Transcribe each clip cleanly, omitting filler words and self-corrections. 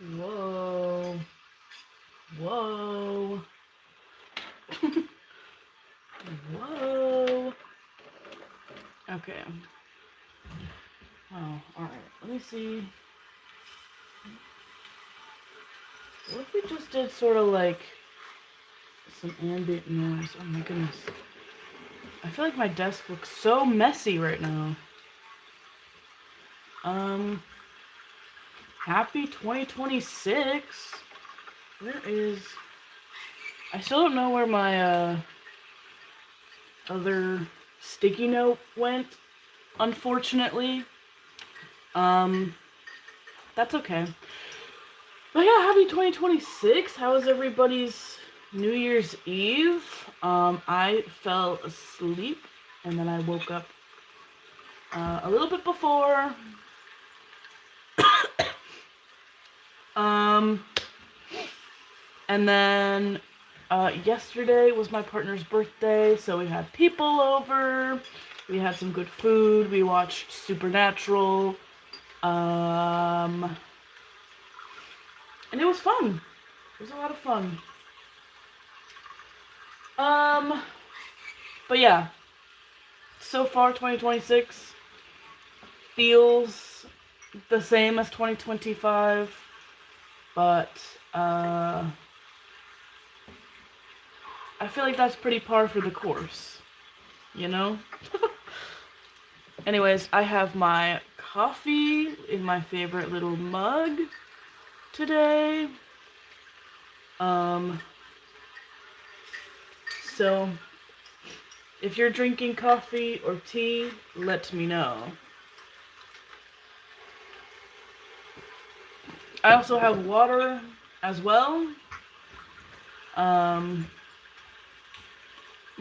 Whoa. Whoa. Whoa. Okay. Oh, alright. Let me see. What if we just did sort of like some ambient noise? Oh my goodness. I feel like my desk looks so messy right now. Um, Happy 2026. Where is... I still don't know where my, other sticky note went, unfortunately. Um, that's okay. But yeah, happy 2026. How was everybody's New Year's Eve? I fell asleep and then I woke up a little bit before. Um, and then yesterday was my partner's birthday, so we had people over. We had some good food. We watched Supernatural. And it was fun. It was a lot of fun. Um, but yeah, so far 2026 feels the same as 2025, but I feel like that's pretty par for the course, you know? Anyways, I have my coffee in my favorite little mug today. So if you're drinking coffee or tea, let me know. I also have water as well.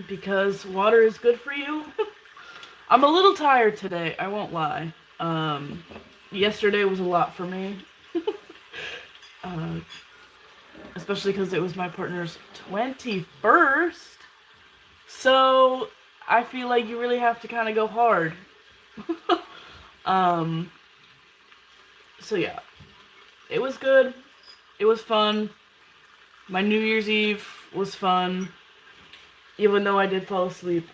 Because water is good for you. I'm a little tired today, I won't lie. Yesterday was a lot for me. uh, Especially because it was my partner's 21st. So I feel like you really have to kind of go hard. um, so yeah, it was good. It was fun. My New Year's Eve was fun, even though I did fall asleep.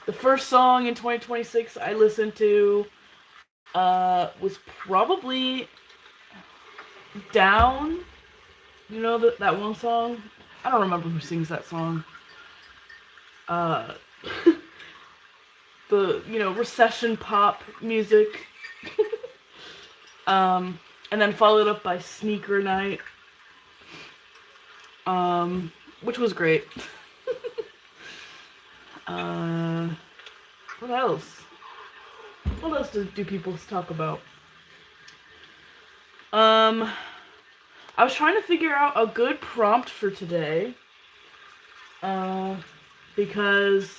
The first song in 2026 I listened to was probably Down. You know that one song? I don't remember who sings that song. Uh, the, recession pop music. And then followed up by Sneaker Night, which was great. uh, what else? What else do people talk about? I was trying to figure out a good prompt for today. Because,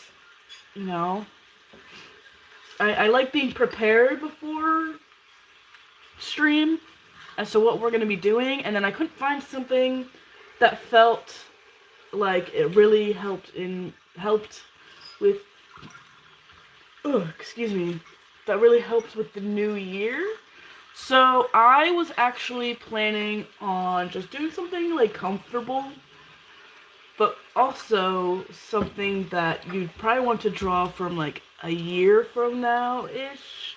you know, I like being prepared before stream as to what we're going to be doing, and then I couldn't find something that felt like it really helped with excuse me, that really helped with the new year. So I was actually planning on just doing something like comfortable, but also something that you'd probably want to draw from like a year from now-ish.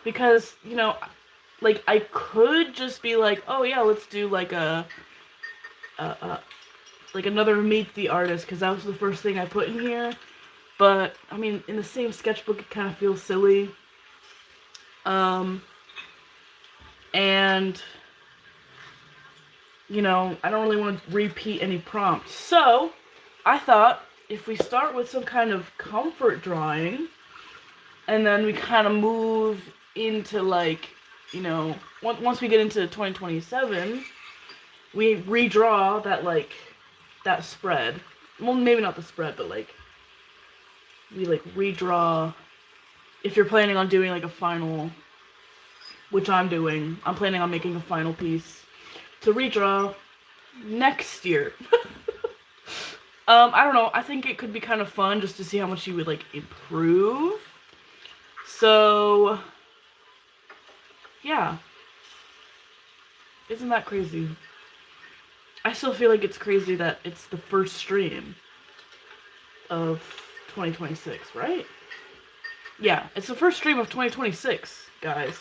Because, like I could just be like, oh yeah, let's do like like another Meet the Artist, because that was the first thing I put in here. But, I mean, in the same sketchbook, it kind of feels silly. And, I don't really want to repeat any prompts. So, I thought, if we start with some kind of comfort drawing, and then we kind of move into, like, once we get into 2027, we redraw that, like, that spread. Well, maybe not the spread, but, like, we, like, redraw, if you're planning on doing, like, a final, which I'm doing. I'm planning on making a final piece to redraw next year. I don't know. I think it could be kind of fun just to see how much you would, like, improve. So, Yeah. Isn't that crazy? I still feel like it's crazy that it's the first stream of 2026, right? Yeah, it's the first stream of 2026, guys.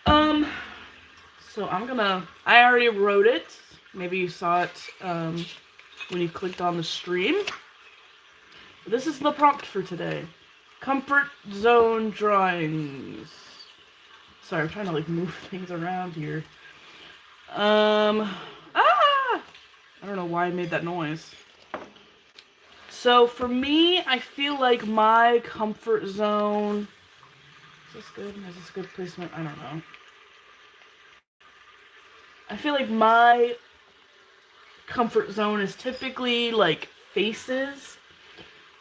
So I already wrote it. Maybe you saw it when you clicked on the stream. This is the prompt for today. Comfort zone drawings. Sorry, I'm trying to like move things around here. I don't know why I made that noise. So for me, I feel like my comfort zone. Is this good? Is this good placement? I don't know. I feel like my comfort zone is typically like faces.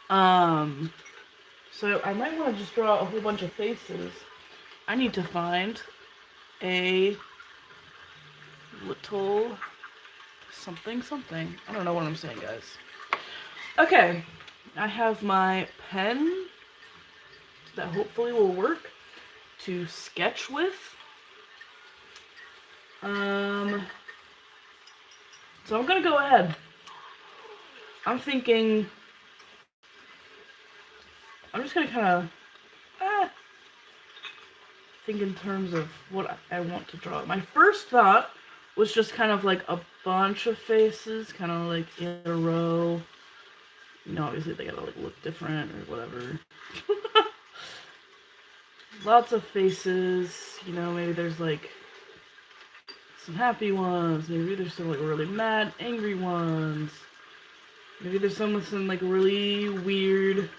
So I might want to just draw a whole bunch of faces. I need to find a little something. I don't know what I'm saying, guys. Okay, I have my pen that hopefully will work to sketch with. So I'm gonna go ahead. I'm thinking, I'm just gonna kind of think in terms of what I want to draw. My first thought was just kind of like a bunch of faces, kind of like in a row. You know, obviously they gotta like look different or whatever. Lots of faces, you know, maybe there's like some happy ones, maybe there's some like really mad, angry ones. Maybe there's some with some like really weird,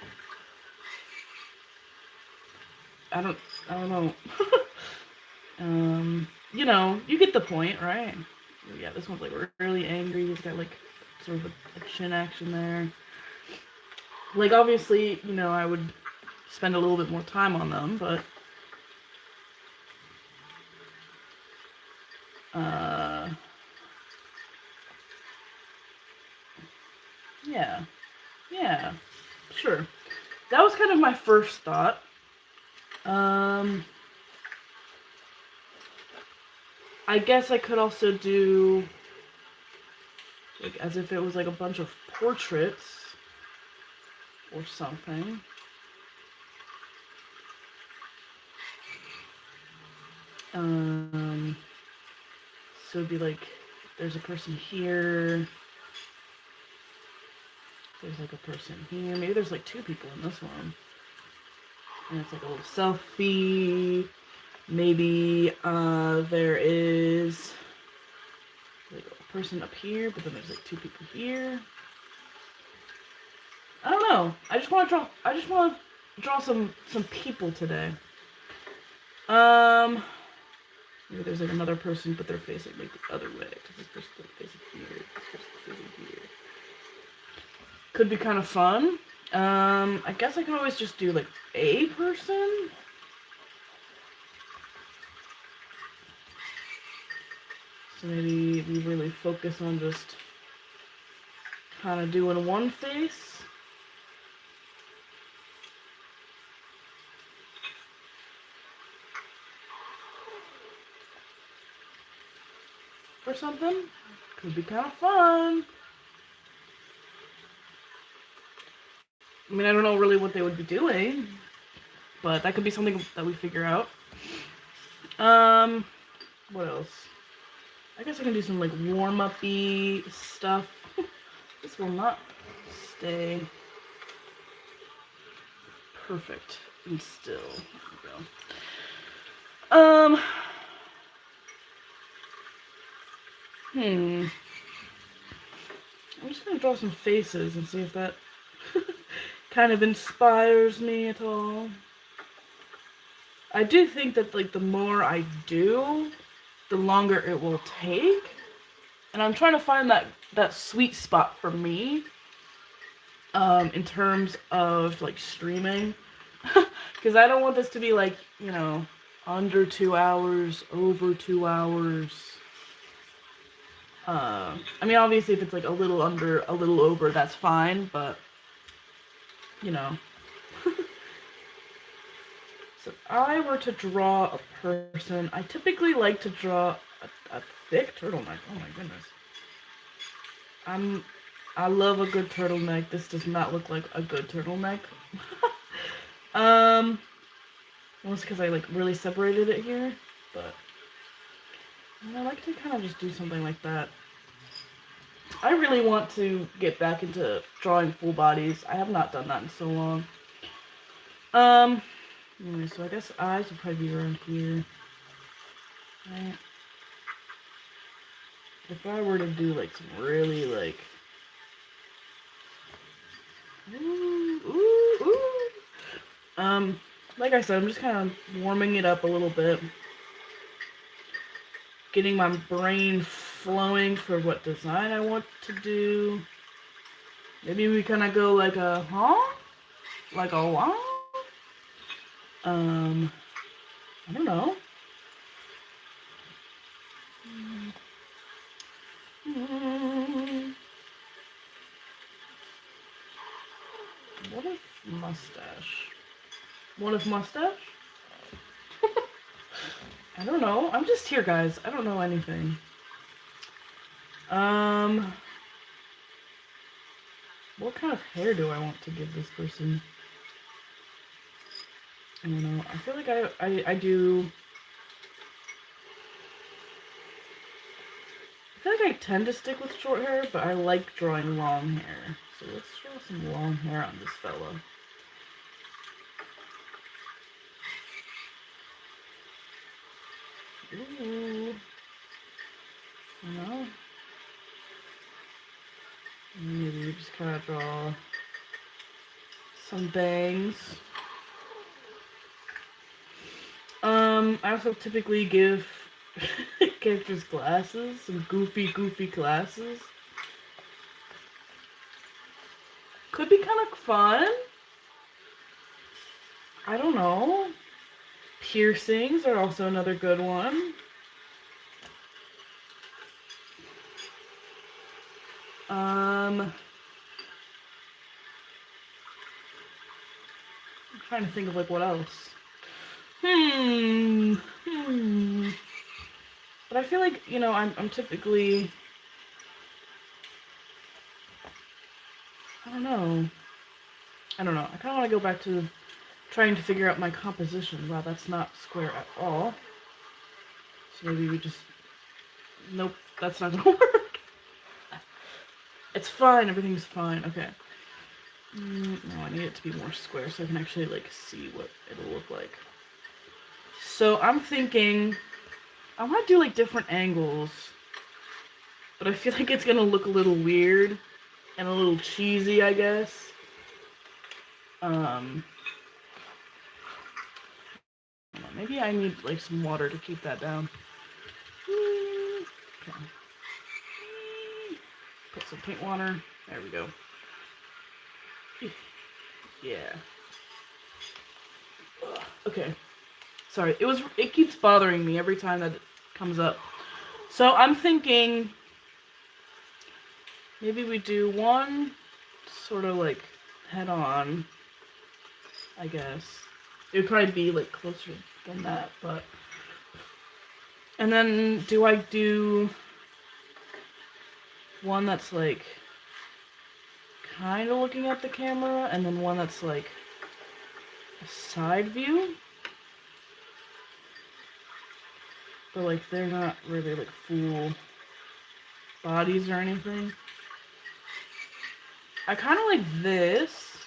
I don't know. You know, you get the point, right? Yeah, this one's like really angry. He's got like sort of a chin action there. Like obviously, you know, I would spend a little bit more time on them, but yeah, sure. That was kind of my first thought. I guess I could also do like as if it was like a bunch of portraits or something. So it'd be like there's a person here. There's like a person here. Maybe there's like two people in this one. And it's like a little selfie. Maybe there is like a person up here, but then there's like two people here. I don't know. I just want to draw some people today. Maybe there's like another person, but they're facing like the other way. Because this person's facing here. This person's facing here. Could be kind of fun. I guess I can always just do like a person. So maybe we really focus on just kind of doing one face. Or something. Could be kind of fun. I mean, I don't know really what they would be doing, but that could be something that we figure out. What else? I guess I can do some like warm-up-y stuff. This will not stay perfect and still. There we go. I'm just gonna draw some faces and see if that kind of inspires me at all. I do think that like the more I do, the longer it will take. And I'm trying to find that sweet spot for me in terms of like streaming. Because I don't want this to be like, you know, under 2 hours, over 2 hours. I mean, obviously if it's like a little under, a little over, that's fine, but, you know. So if I were to draw a person, I typically like to draw a thick turtleneck. Oh my goodness. I love a good turtleneck. This does not look like a good turtleneck. Mostly because I like really separated it here, but I like to kind of just do something like that. I really want to get back into drawing full bodies. I have not done that in so long. Anyway, so I guess eyes would probably be around here. Right. If I were to do like some really like, ooh. Like I said, I'm just kind of warming it up a little bit, getting my brain flowing for what design I want to do. Maybe we kind of go like a like a what? I don't know. What if mustache? What if mustache? I don't know. I'm just here, guys. I don't know anything. What kind of hair do I want to give this person? I don't know. I feel like I do. I feel like I tend to stick with short hair, but I like drawing long hair. So let's draw some long hair on this fella. Ooh. You know? Maybe just kind of draw some bangs. I also typically give characters glasses, some goofy glasses. Could be kind of fun. I don't know. Piercings are also another good one. I'm trying to think of like what else. But I feel like, you know, I'm typically, I don't know. I kind of want to go back to trying to figure out my composition. Wow, that's not square at all. So maybe we just, nope, that's not gonna work. It's fine, everything's fine. Okay. No, I need it to be more square so I can actually like see what it'll look like. So I'm thinking I want to do like different angles, but I feel like it's gonna look a little weird and a little cheesy, I guess. Maybe I need like some water to keep that down. Okay. Put some paint water. There we go. Yeah. Okay. Sorry, it keeps bothering me every time that it comes up. So I'm thinking maybe we do one sort of like head on, I guess. It would probably be like closer than that, but. And then do I do one that's like kind of looking at the camera and then one that's like a side view? But like they're not really like full bodies or anything. I kind of like this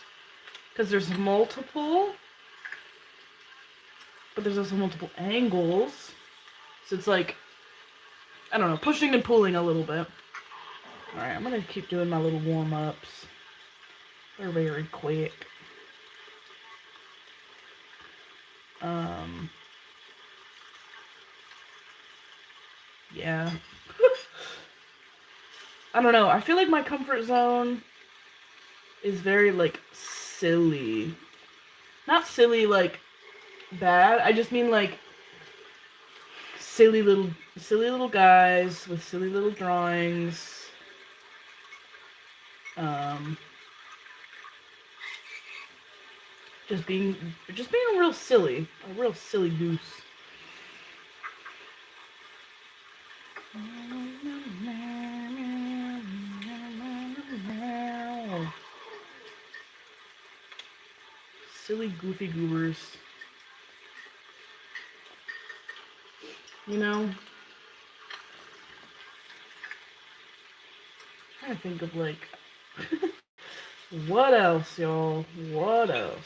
because there's multiple, but there's also multiple angles. So it's like, I don't know, pushing and pulling a little bit. Alright, I'm gonna keep doing my little warm-ups. They're very quick. Yeah. I don't know, I feel like my comfort zone is very, like, silly. Not silly, like, bad. I just mean, like, silly little guys with silly little drawings. just being a real silly goose. Silly goofy goobers. You know, I'm trying to think of like what else, y'all? What else?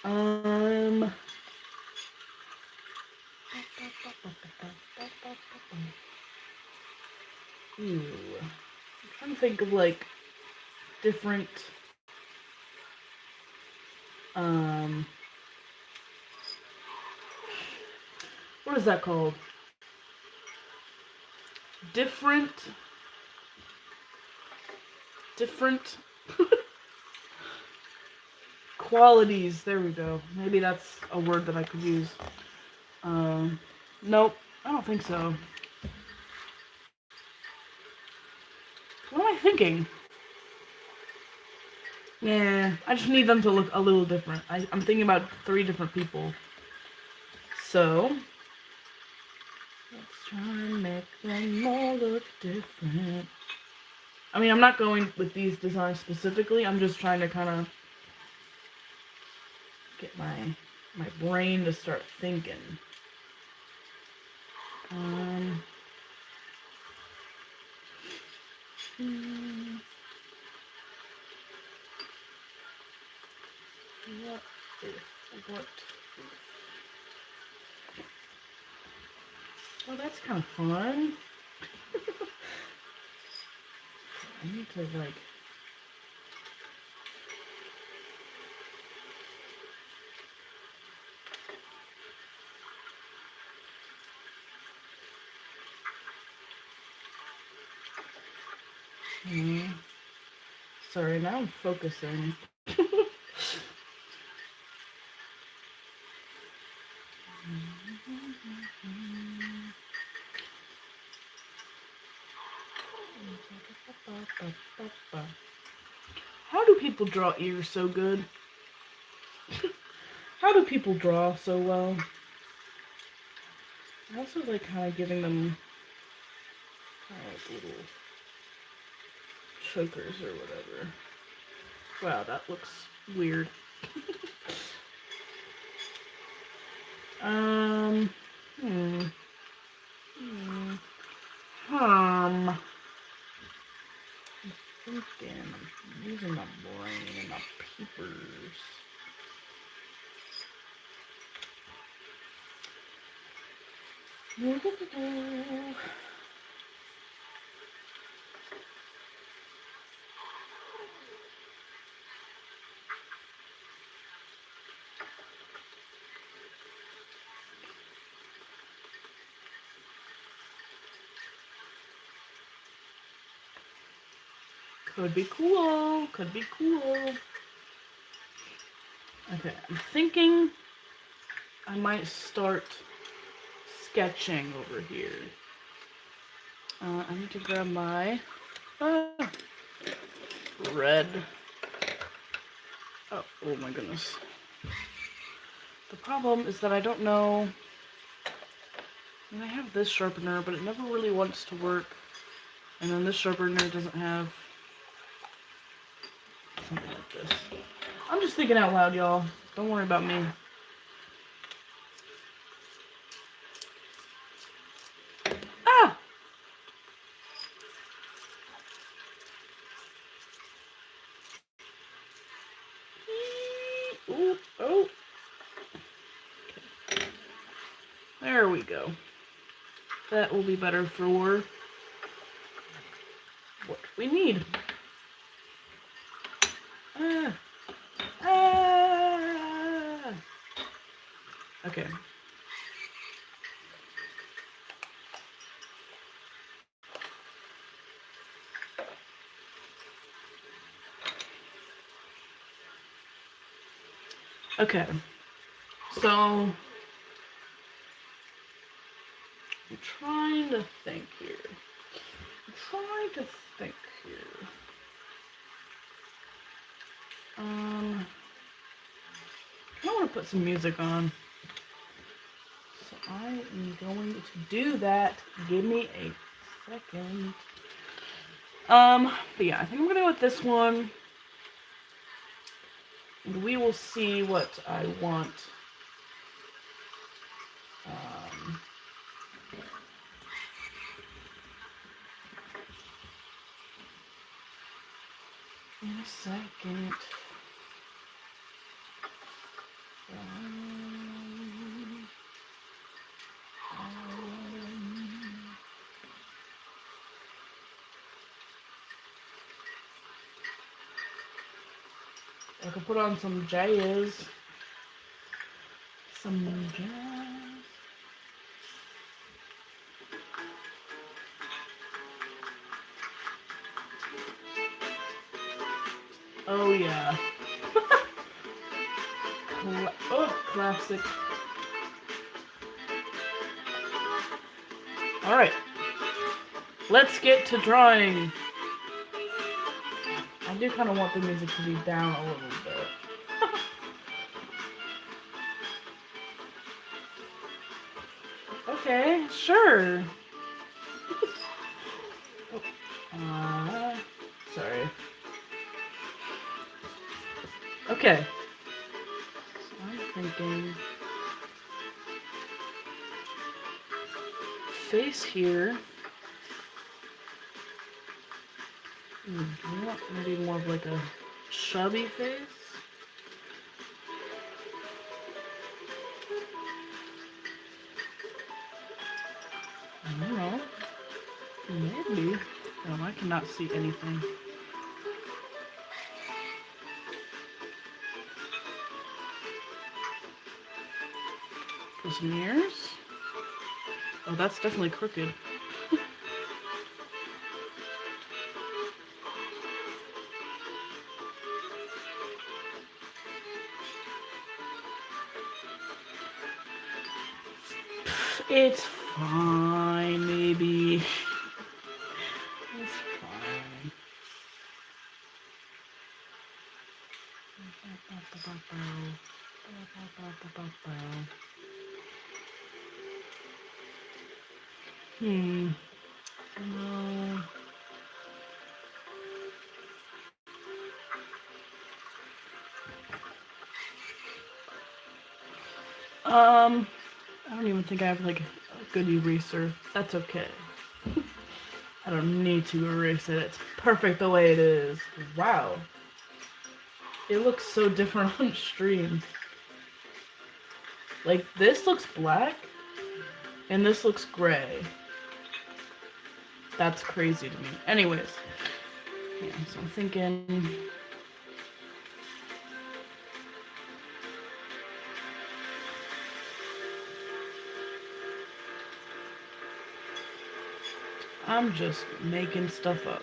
Um. Ooh. I'm trying to think of like different um what is that called? Different different qualities. There we go. Maybe that's a word that I could use. Um nope, I don't think so. What am I thinking? Yeah, I just need them to look a little different. I'm thinking about 3 different people. So, let's try and make them all look different. I mean, I'm not going with these designs specifically. I'm just trying to kind of get my brain to start thinking. Um, what what? Well, that's kind of fun. I need to like. Sorry, now I'm focusing. How do people draw ears so good? How do people draw so well? I also like kind of giving them kind of like little chokers or whatever. Wow, that looks weird. um, hmm. I'm thinking, I'm using my brain and my peepers. Could be cool. Could be cool. Okay, I'm thinking I might start sketching over here. I need to grab my red. Oh my goodness. The problem is that I don't know. I mean, I have this sharpener, but it never really wants to work. And then this sharpener doesn't have something like this. I'm just thinking out loud, y'all. Don't worry about me. Ah! Ooh, oh. There we go. That will be better for what we need. Ah. Ah. Okay. Okay. So I'm trying to think here. I'm trying to think here. I want to put some music on. So I am going to do that. Give me a second. But yeah, I think I'm gonna go with this one. And we will see what I want. In a second. I could put on some jazz. Some jazz. Oh yeah. Classic. Alright. Let's get to drawing. I do kind of want the music to be down a little bit. Okay, sure. Sorry. Okay. So I'm thinking face here. You want maybe more of like a chubby face? I don't know. Maybe. Oh, I cannot see anything. Put some ears. Oh, that's definitely crooked. It's fine, maybe. It's fine. No. I don't even think I have like a good eraser. That's okay. I don't need to erase it. It's perfect the way it is. Wow. It looks so different on stream. Like, this looks black, and this looks gray. That's crazy to me. Anyways. Yeah, so I'm thinking... I'm just making stuff up.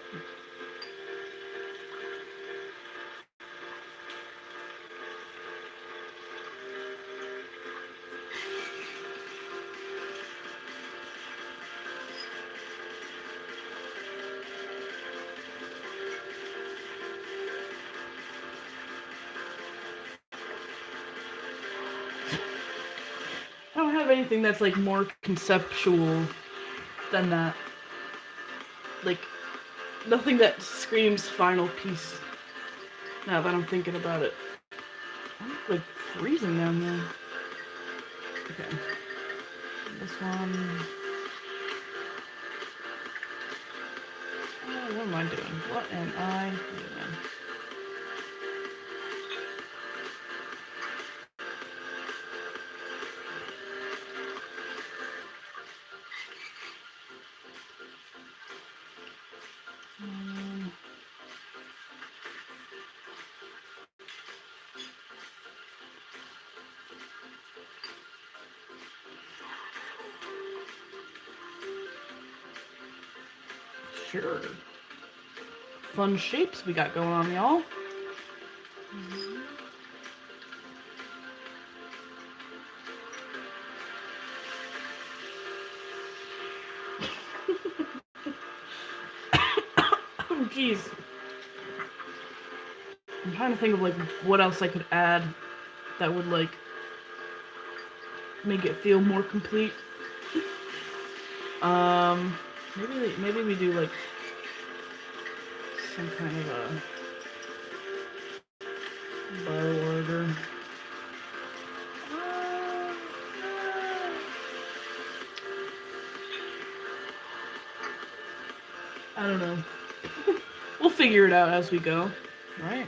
I don't have anything that's like more conceptual than that. Like, nothing that screams final piece. Now that I'm thinking about it. I'm like freezing down there. Okay. This one. Oh, what am I doing? What am I doing? Sure. Fun shapes we got going on, y'all. Jeez. I'm trying to think of like what else I could add that would like make it feel more complete. Maybe we do like some kind of a bar order. I don't know. We'll figure it out as we go, right?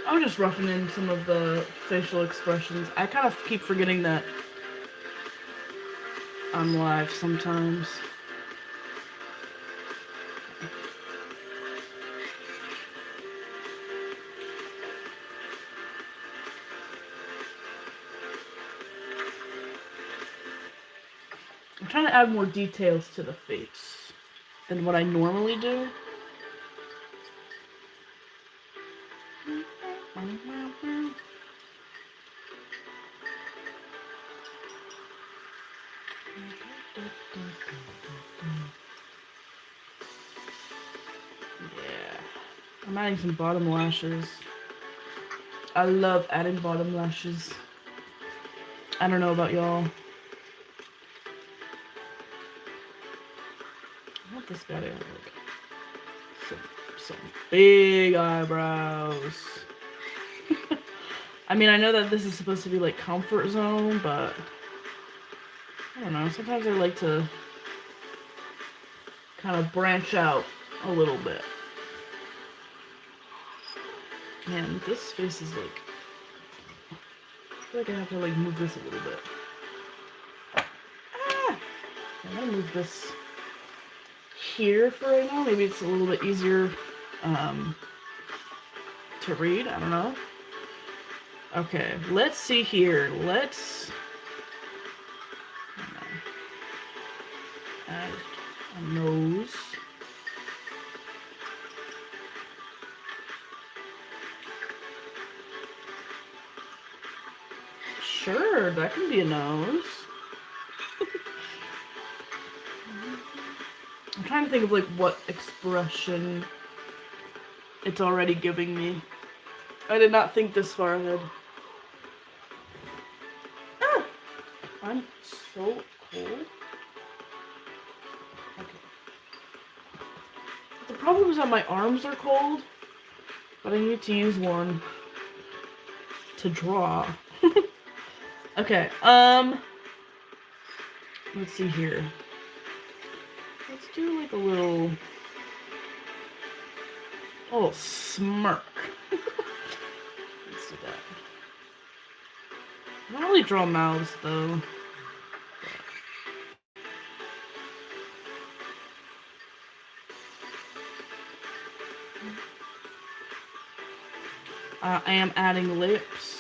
I'm just roughing in some of the facial expressions. I kind of keep forgetting that I'm live sometimes. I'm trying to add more details to the face than what I normally do. Yeah. I'm adding some bottom lashes. I love adding bottom lashes. I don't know about y'all. I want this guy to have like some big eyebrows. I mean, I know that this is supposed to be like comfort zone, but I don't know. Sometimes I like to kind of branch out a little bit. Man, this face is like, I feel like I have to like move this a little bit. Ah! I'm gonna move this here for right now. Maybe it's a little bit easier to read. I don't know. Okay, let's see here. Let's add a nose. Sure, that can be a nose. I'm trying to think of like what expression it's already giving me. I did not think this far ahead. Ah! I'm so cold. Okay. The problem is that my arms are cold, but I need to use one to draw. Okay, let's see here. Let's do like a little smirk. Let's do that. I don't really draw mouths though. I am adding lips.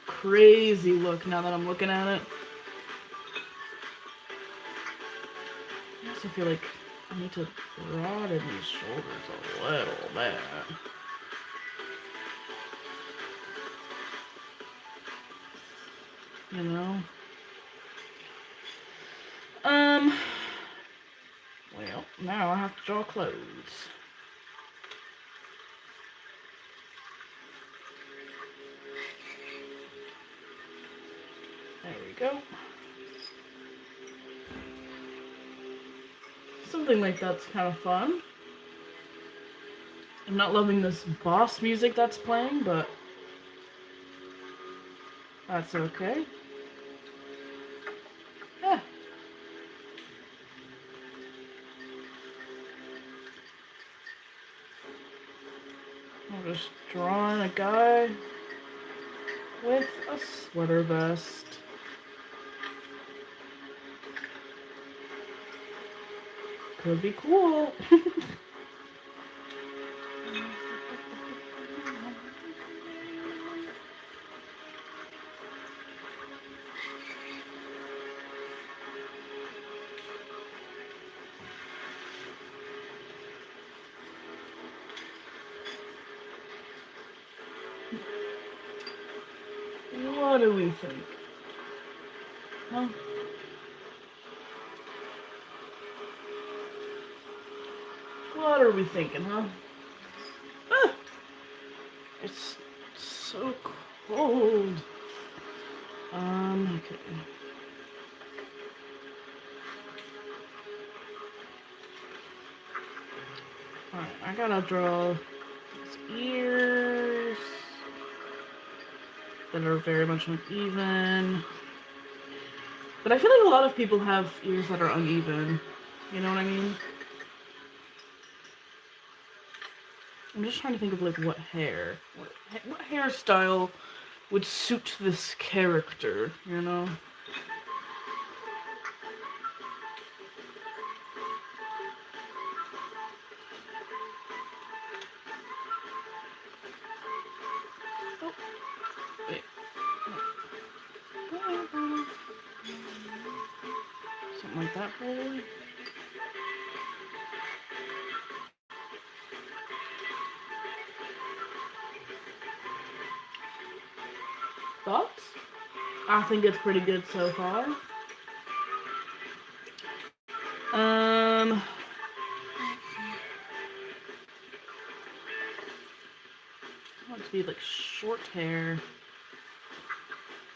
Crazy look now that I'm looking at it. I also feel like I need to broaden these shoulders a little bit. You know? Well, now I have to draw clothes. There we go. Something like that's kind of fun. I'm not loving this boss music that's playing, but that's okay. Yeah. I'm just drawing a guy with a sweater vest. Could be cool. What do we think? Huh? What are we thinking, huh? Ah, it's so cold. Okay. Alright, I gotta draw his ears that are very much uneven. But I feel like a lot of people have ears that are uneven. You know what I mean? I'm just trying to think of like what hairstyle would suit this character, you know? Oh, wait. Something like that, probably. Thoughts? I think it's pretty good so far. I want it to be like short hair.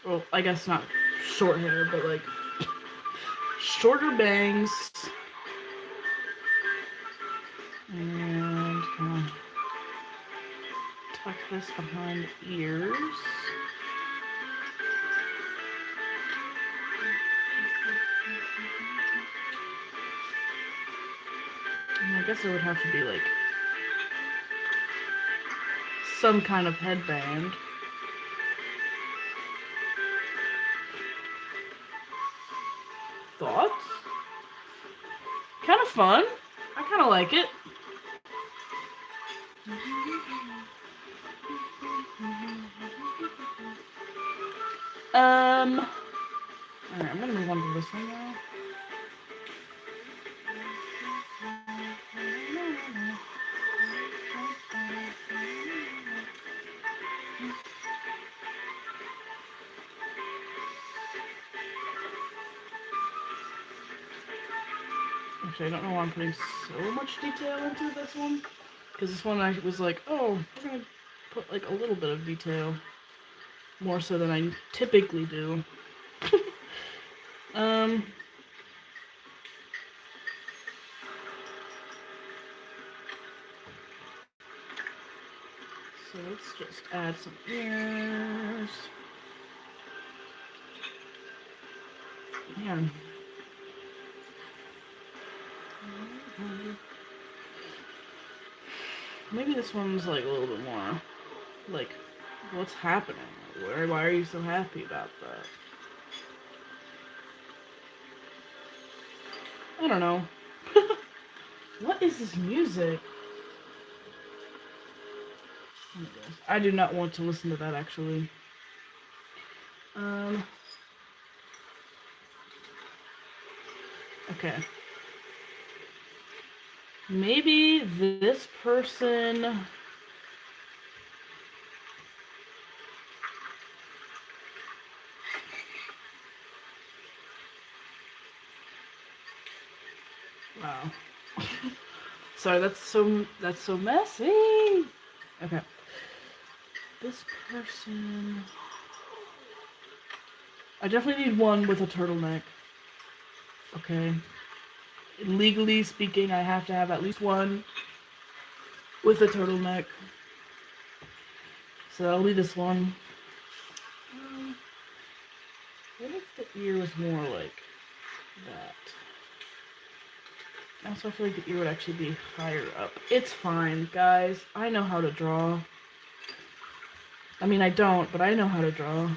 Well, I guess not short hair, but like shorter bangs. And tuck this behind the ears. And I guess it would have to be like some kind of headband. Thoughts? Kind of fun. I kind of like it. Alright, I'm gonna move on to this one now. Actually, I don't know why I'm putting so much detail into this one. Because this one I was like, oh, we're gonna put like a little bit of detail. More so than I typically do. So let's just add some ears. Man. Maybe this one's like a little bit more like, what's happening? Why are you so happy about that? I don't know. What is this music? I do not want to listen to that actually. Okay. Maybe this person. Wow. Sorry, that's so messy. Okay. This person. I definitely need one with a turtleneck. Okay. Legally speaking, I have to have at least one with a turtleneck. So that'll be this one. What if the ear was more like that? Also, I feel like the ear would actually be higher up. It's fine, guys. I know how to draw. I mean, I don't, but I know how to draw.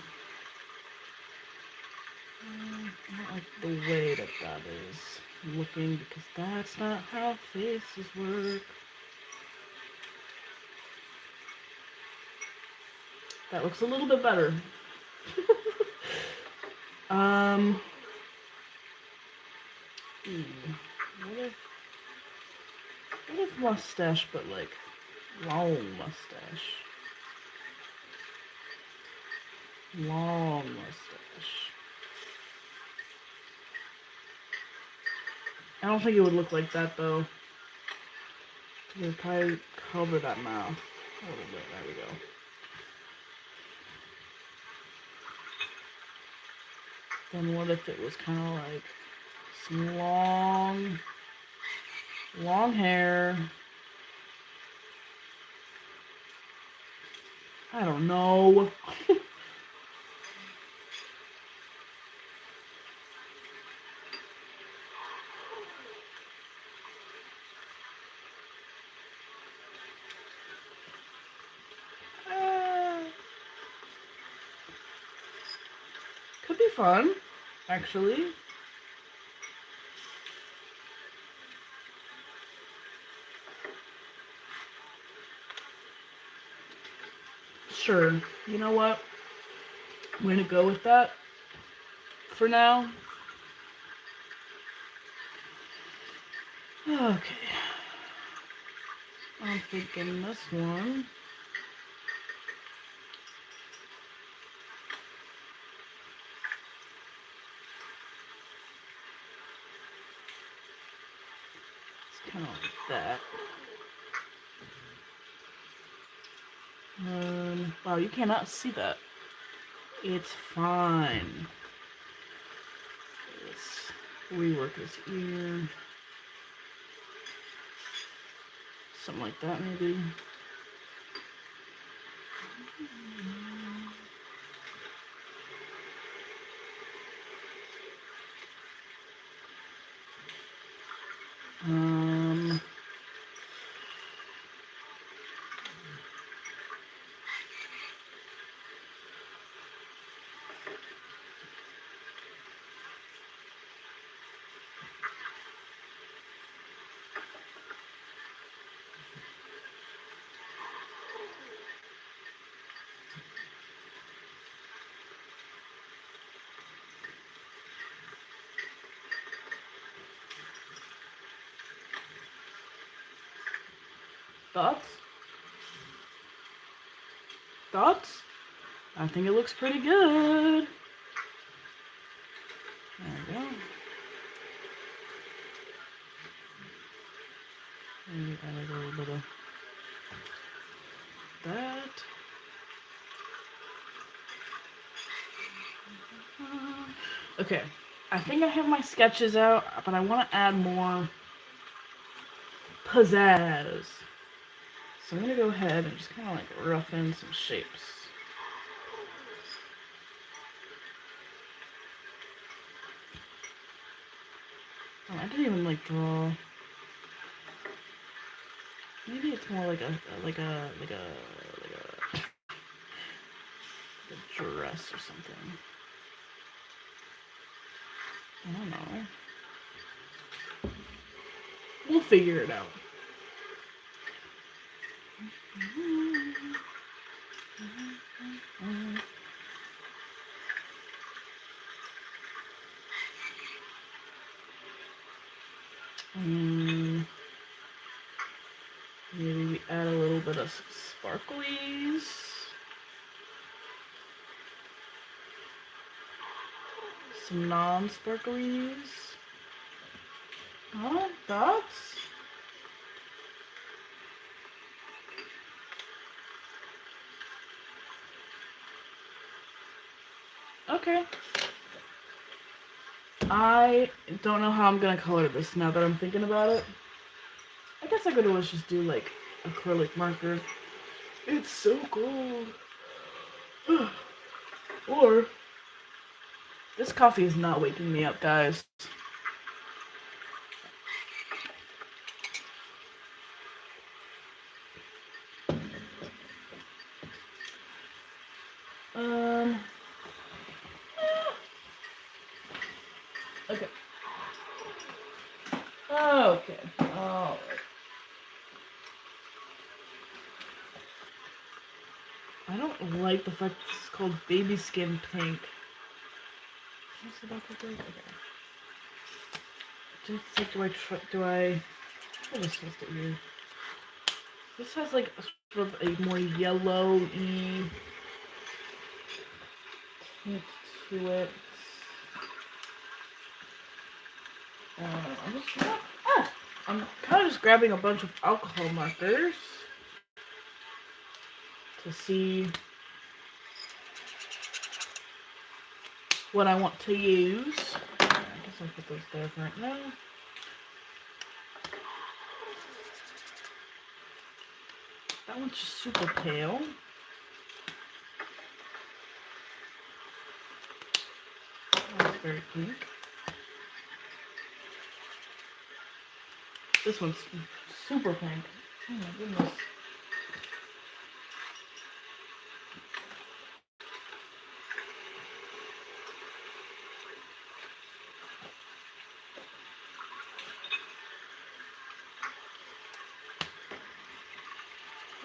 I don't like the way that is looking, because that's not how faces work. That looks a little bit better. What if mustache, but like long mustache? Long mustache. I don't think it would look like that though. It would probably cover that mouth a little bit. There we go. Then what if it was kind of like some long hair? I don't know. Could be fun, actually. Sure. You know what? I'm gonna go with that for now. Okay. I'm thinking this one. It's kind of like that. Wow, you cannot see that. It's fine. Let's rework his ear. Something like that, maybe. Um, thoughts? Thoughts? I think it looks pretty good. There we go. Maybe add a little bit of that. Okay, I think I have my sketches out, but I want to add more pizzazz. So I'm gonna go ahead and just kind of like rough in some shapes. Oh, I didn't even like draw. Maybe it's more like a dress or something. I don't know. We'll figure it out. Maybe we add a little bit of sparklies. Some non-sparklies. Huh? Dots? Okay. I don't know how I'm gonna color this now that I'm thinking about it. I guess I could always just do like acrylic marker. It's so cold. Or this coffee is not waking me up, guys. Okay. Okay. Alright. I don't like the fact it's called baby skin pink. What's about to do? Okay. Just like, do I? What is supposed to be? This has like a sort of a more yellowy. Hint to it. I'm kind of just grabbing a bunch of alcohol markers to see what I want to use. I guess I'll put those there for right now. That one's just super pale. That one's very pink. This one's super pink. Oh my goodness.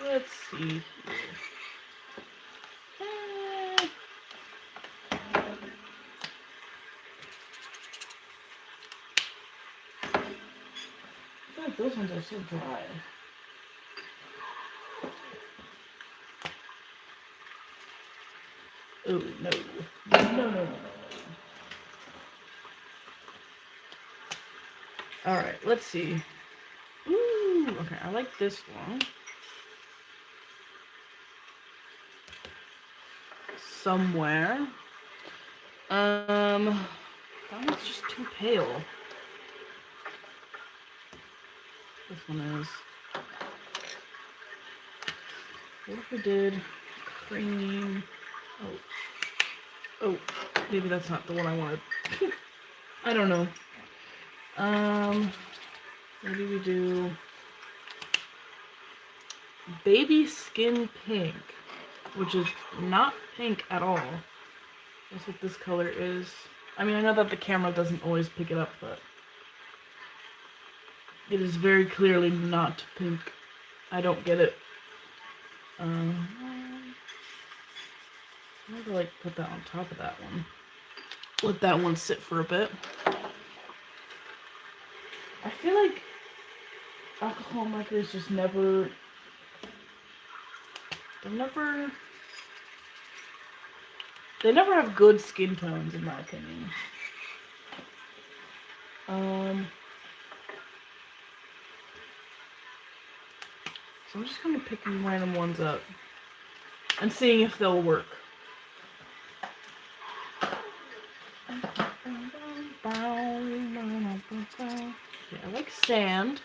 Let's see here. I feel like those ones are so dry. Oh, no. No. Alright, let's see. Ooh, okay, I like this one. Somewhere. That one's just too pale. This one is. What if we did cream? Oh, maybe that's not the one I wanted. I don't know. Maybe we do baby skin pink, which is not pink at all. That's what this color is. I mean, I know that the camera doesn't always pick it up, but it is very clearly not pink. I don't get it. Maybe like put that on top of that one. Let that one sit for a bit. I feel like alcohol markers just never have good skin tones in my opinion. So I'm just kind of picking random ones up and seeing if they'll work. Okay, I like sand.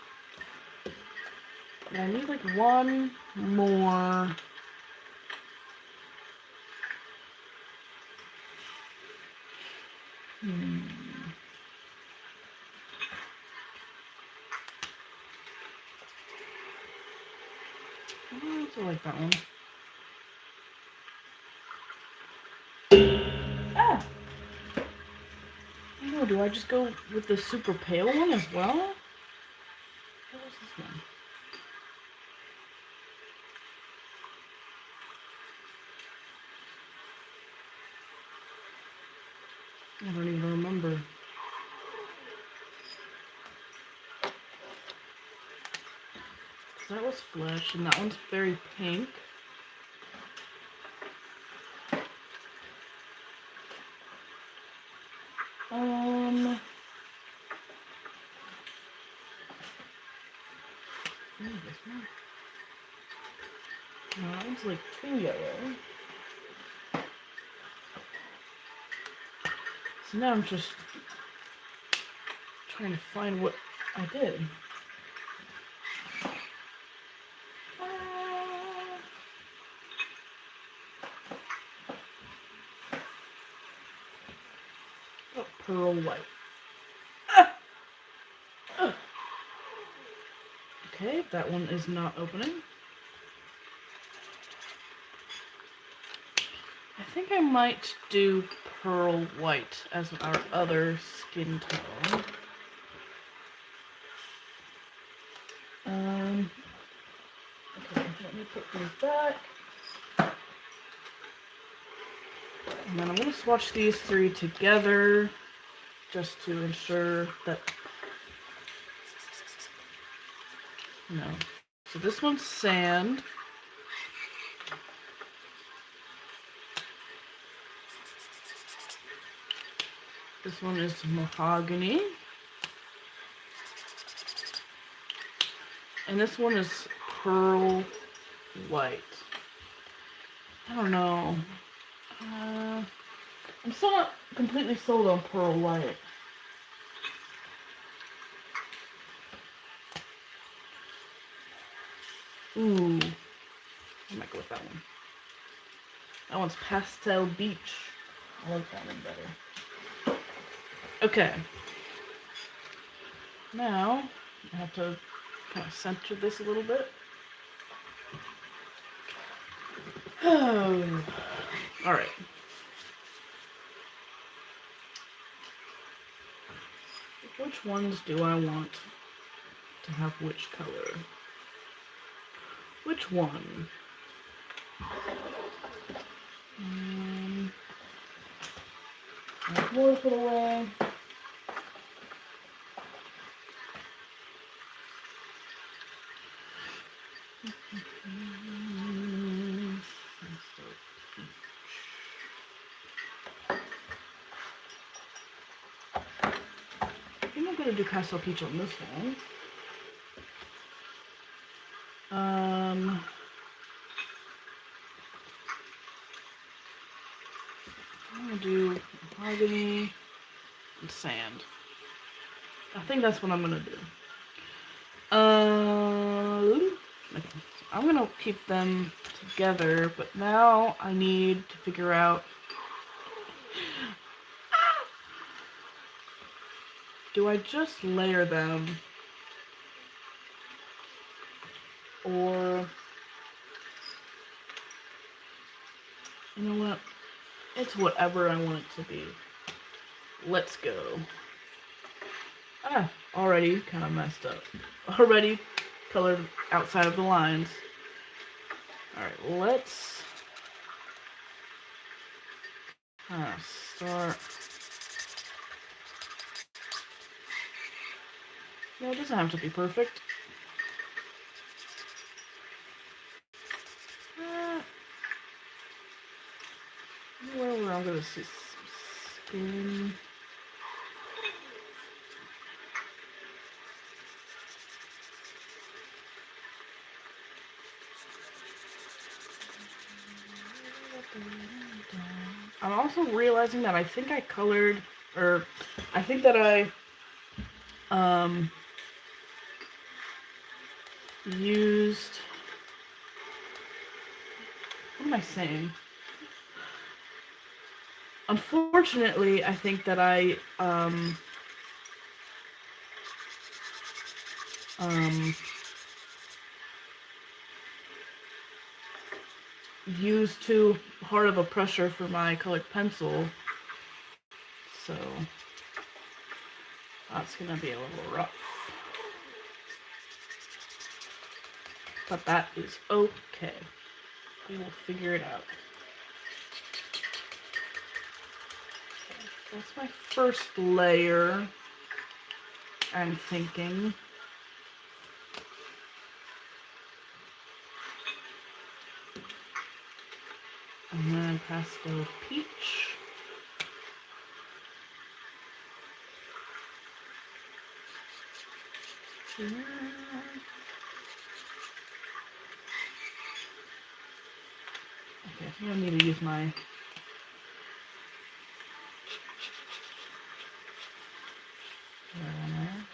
And I need like one more. I also like that one. Ah! I don't know, do I just go with the super pale one as well? What was this one? I don't even remember. That was flesh, and that one's very pink. This one. No, that one's like too yellow. So now I'm just trying to find what I did. Oh, pearl white. Okay, that one is not opening. I think I might do pearl white as our other skin tone. Okay, let me put these back. And then I'm going to swatch these three together just to ensure that. No. So this one's sand. This one is mahogany. And this one is pearl white. I don't know. I'm still not completely sold on pearl white. Ooh. I might go with that one. That one's Pastel Beach. I like that one better. Okay. Now, I have to kind of center this a little bit. Oh. Alright. Which ones do I want to have which color? Which one? More put away. I think I'm gonna do Pastel Peach on this one. I'm gonna do mahogany and sand. I think that's what I'm gonna do. Okay. I'm gonna keep them together, but now I need to figure out, do I just layer them, or, you know what, it's whatever I want it to be. Let's go. Already kind of messed up. Already colored outside of the lines. Alright, let's start. No, it doesn't have to be perfect. Where I'm gonna see some skin. I'm also realizing that I think I colored, or I think that I used, what am I saying? Unfortunately, I think that I used too hard of a pressure for my colored pencil, so that's gonna be a little rough. But that is okay. We will figure it out. That's my first layer, I'm thinking. And then Pastel Peach. Okay, I think I need to use my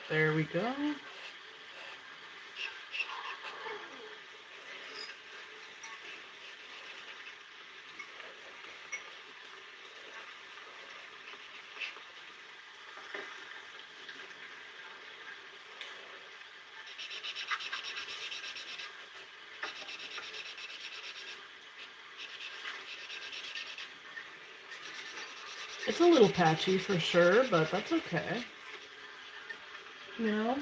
there we go. It's a little patchy for sure, but that's okay. You know?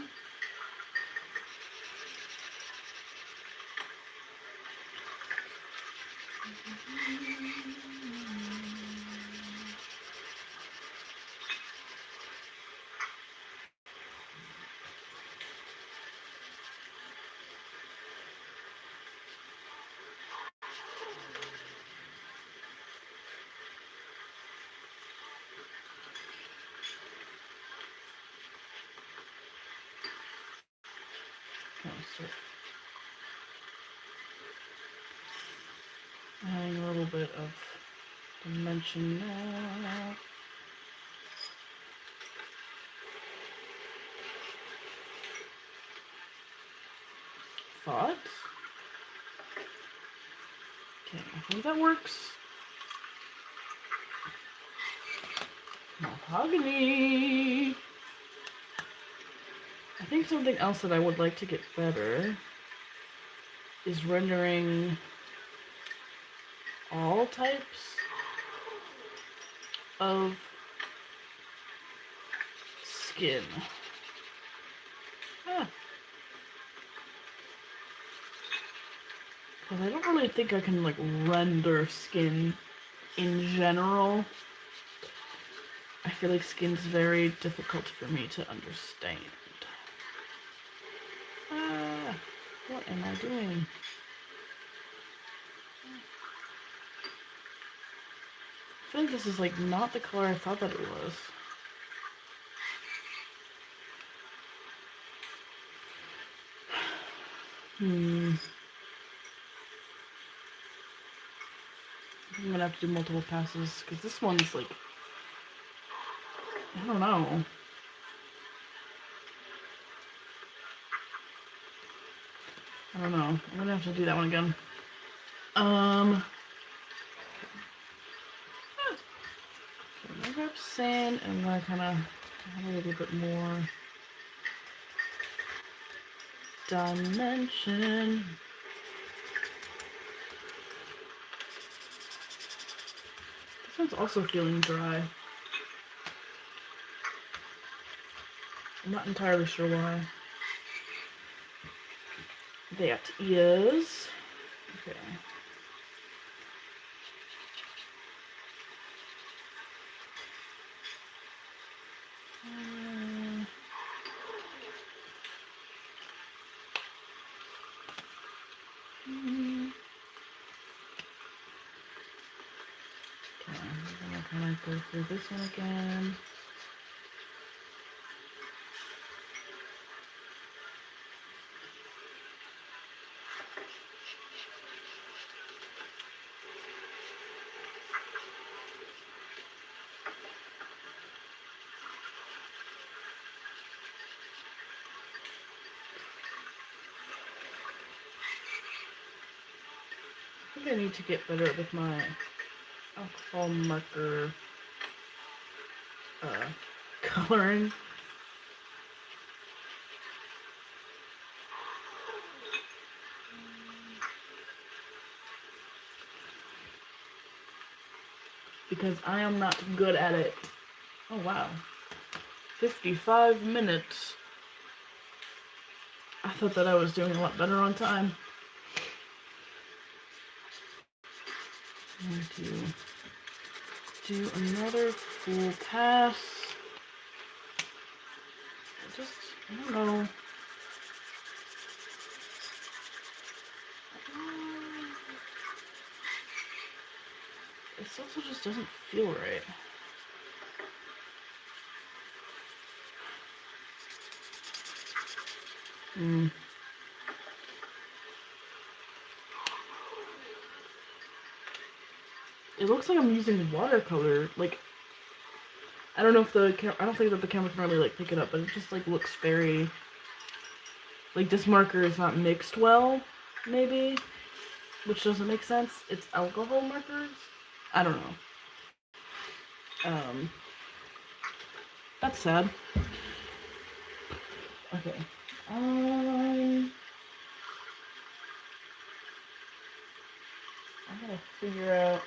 start adding a little bit of dimension now. Thought. Okay, I think that works. Mahogany. I think something else that I would like to get better is rendering all types of skin. Because I don't really think I can like render skin in general. I feel like skin's very difficult for me to understand. What am I doing? I feel like this is like not the color I thought that it was. I'm gonna have to do multiple passes because this one's like, I don't know. I'm gonna have to do that one again. I'm gonna grab sand and I'm gonna kind of add a little bit more dimension. This one's also feeling dry. I'm not entirely sure why. That is okay. Okay, I'm gonna kind of go through this one again. I think I need to get better with my alcohol marker coloring. Because I am not good at it. Oh wow. 55 minutes. I thought that I was doing a lot better on time. I'm going to do another full pass. I don't know. This also just doesn't feel right. It looks like I'm using watercolor. Like, I don't know if I don't think that the camera can really like pick it up, but it just like looks very, like this marker is not mixed well, maybe, which doesn't make sense. It's alcohol markers. I don't know. That's sad. Okay. I gotta figure out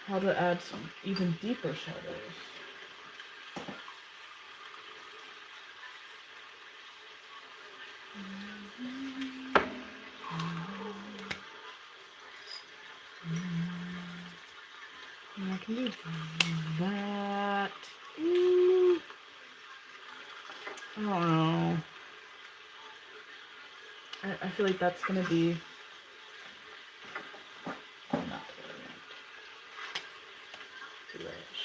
how to add some even deeper shadows. And I can do that. I don't know. I feel like that's gonna be not flesh.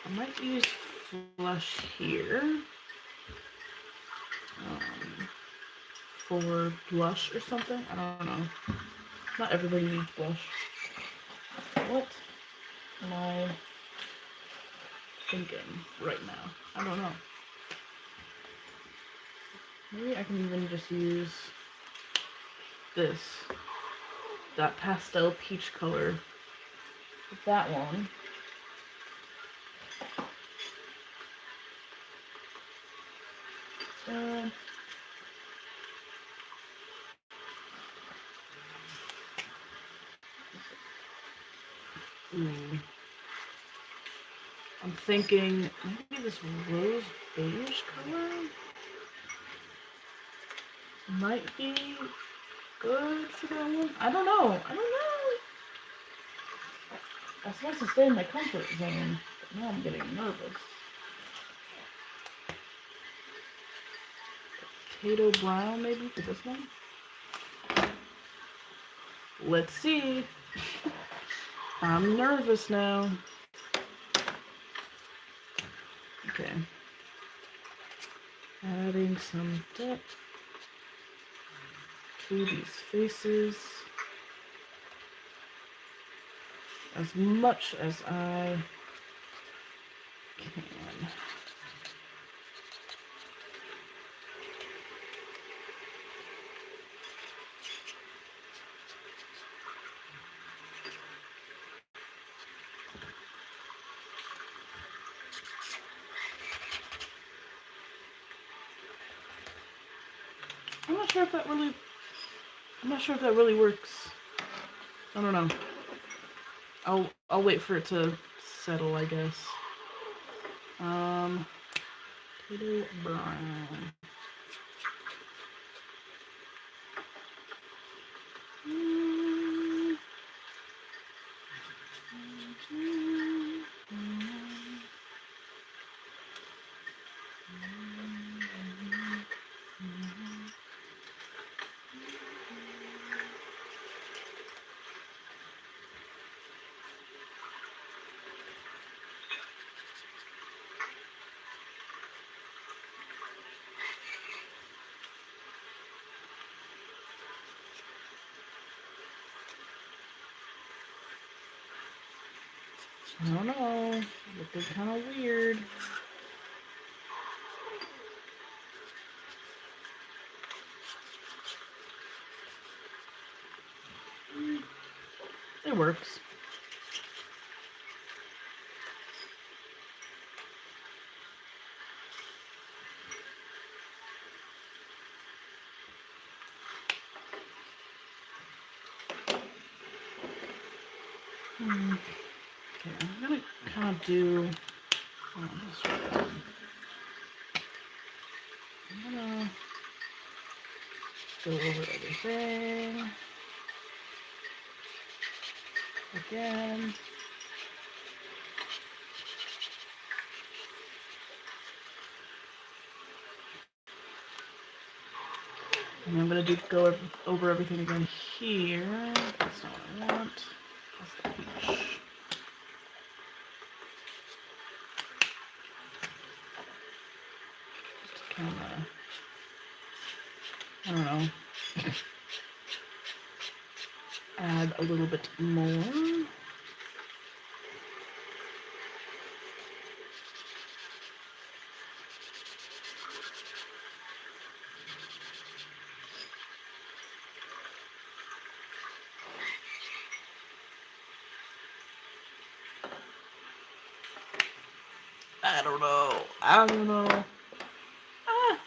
I might use blush here for blush or something. I don't know. Not everybody needs blush. What am I thinking right now? I don't know. Maybe I can even just use this, that pastel peach color with that one. Ooh. I'm thinking maybe this rose beige color might be good for that one. I don't know. I'm supposed to stay in my comfort zone, but now I'm getting nervous. Potato brown maybe for this one? Let's see. I'm nervous now. Okay. Adding some depth to these faces as much as I can. I'm not sure if that really works. I don't know. I'll wait for it to settle, I guess. Potato brown. I don't know. Looking kind of weird. It works. Okay, I'm gonna kind of do. I'm gonna go over everything again. And I'm gonna go over everything again here. That's not what I want. That's the peach. Just kind of, I don't know, add a little bit more. I don't know. Ah.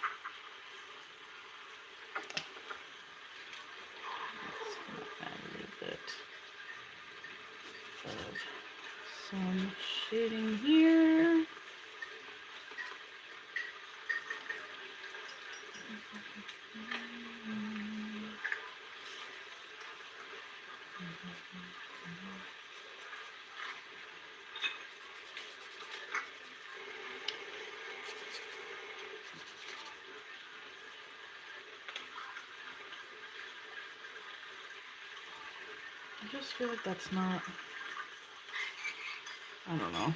Let's add a little bit of some shading here. I just feel like that's not. I don't know.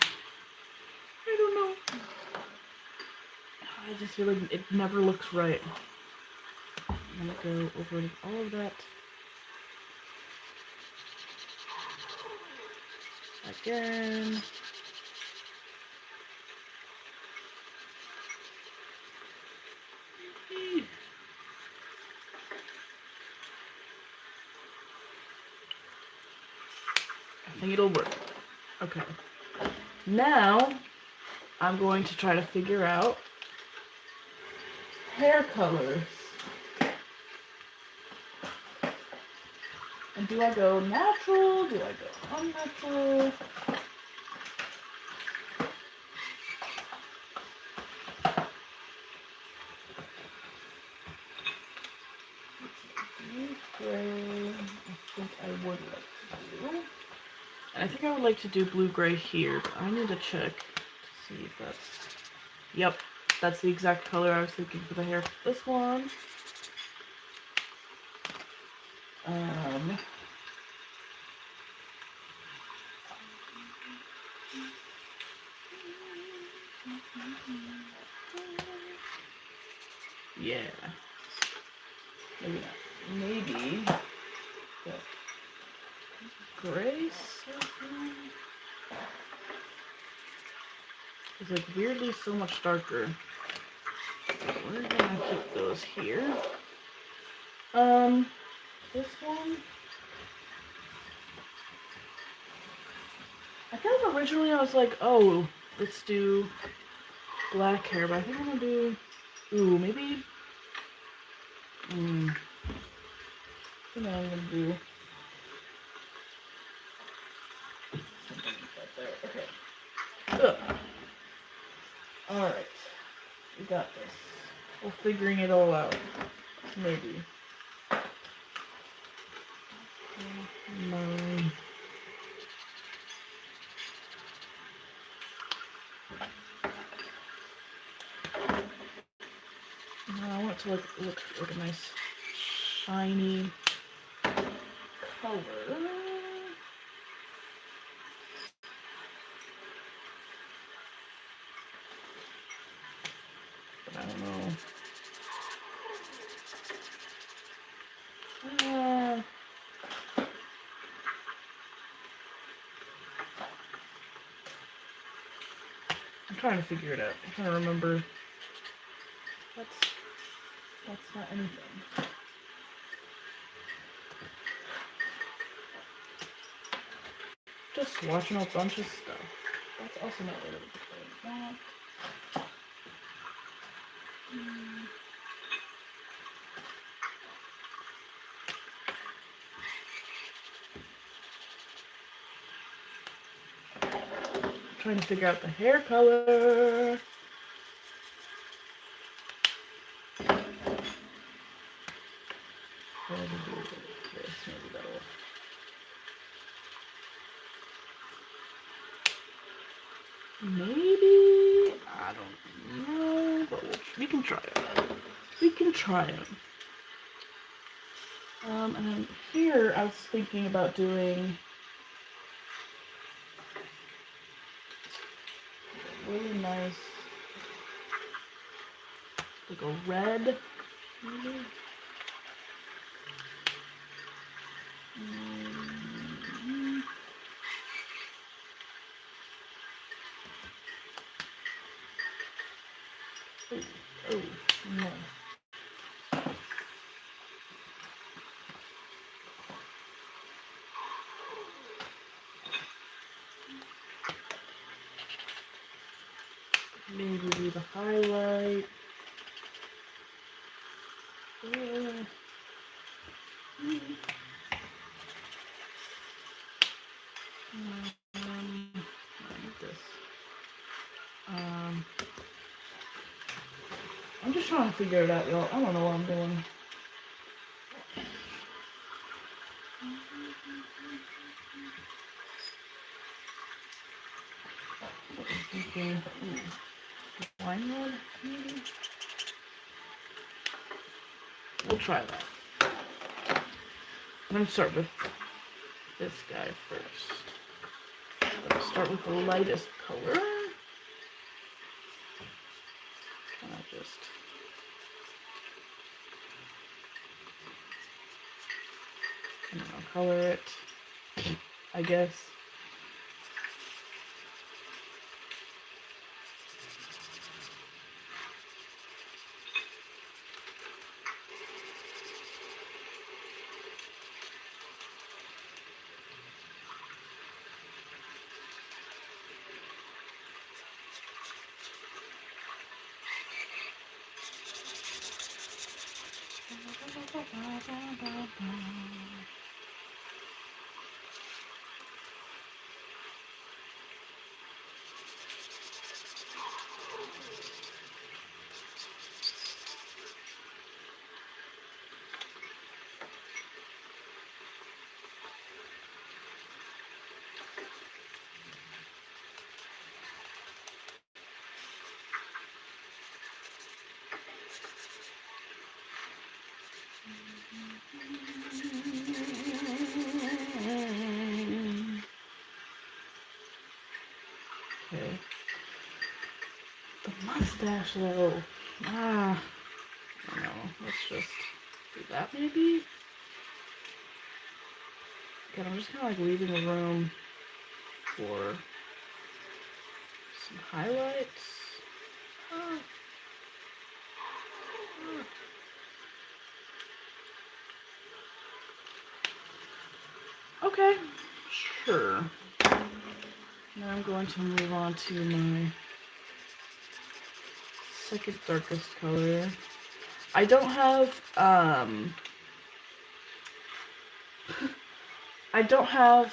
I just feel like it never looks right. I'm gonna go over all of that again. I think it'll work. Okay. Now, I'm going to try to figure out hair colors. And do I go natural? Do I go unnatural? Gray, I think I would like to do. And I think I would like to do blue-gray here, but I need to check to see if that's... Yep, that's the exact color I was thinking for the hair for this one. Yeah. Maybe not. Maybe that gray is like weirdly so much darker. We're gonna keep those here. This one. I think originally I was like, oh, let's do black hair, but I think I'm gonna do, ooh, maybe, I think I'm gonna do something like that there. Okay. Ugh. Alright. We got this. We're figuring it all out. Maybe. Nine. I want it to look like a nice shiny color. But I don't know. I'm trying to figure it out. I'm trying to remember. That's not anything. Just swatching a bunch of stuff. That's also not really what I want. Trying to figure out the hair color. Maybe, I don't know, but we can try it. We can try it. And then here I was thinking about doing really nice, like a red, maybe. Oh, no. Maybe do the highlight. This. I'm just trying to figure it out, y'all. I don't know what I'm doing. Okay. Wine red, maybe? We'll try that. I'm going to start with this guy first. I'm going to start with the lightest color. just I don't know, color it, I guess. Okay. The mustache though. I don't know. Let's just do that maybe? Okay, I'm just kind of like leaving the room for some highlights. Ah. Okay, sure. Now I'm going to move on to my second darkest color. I don't have I don't have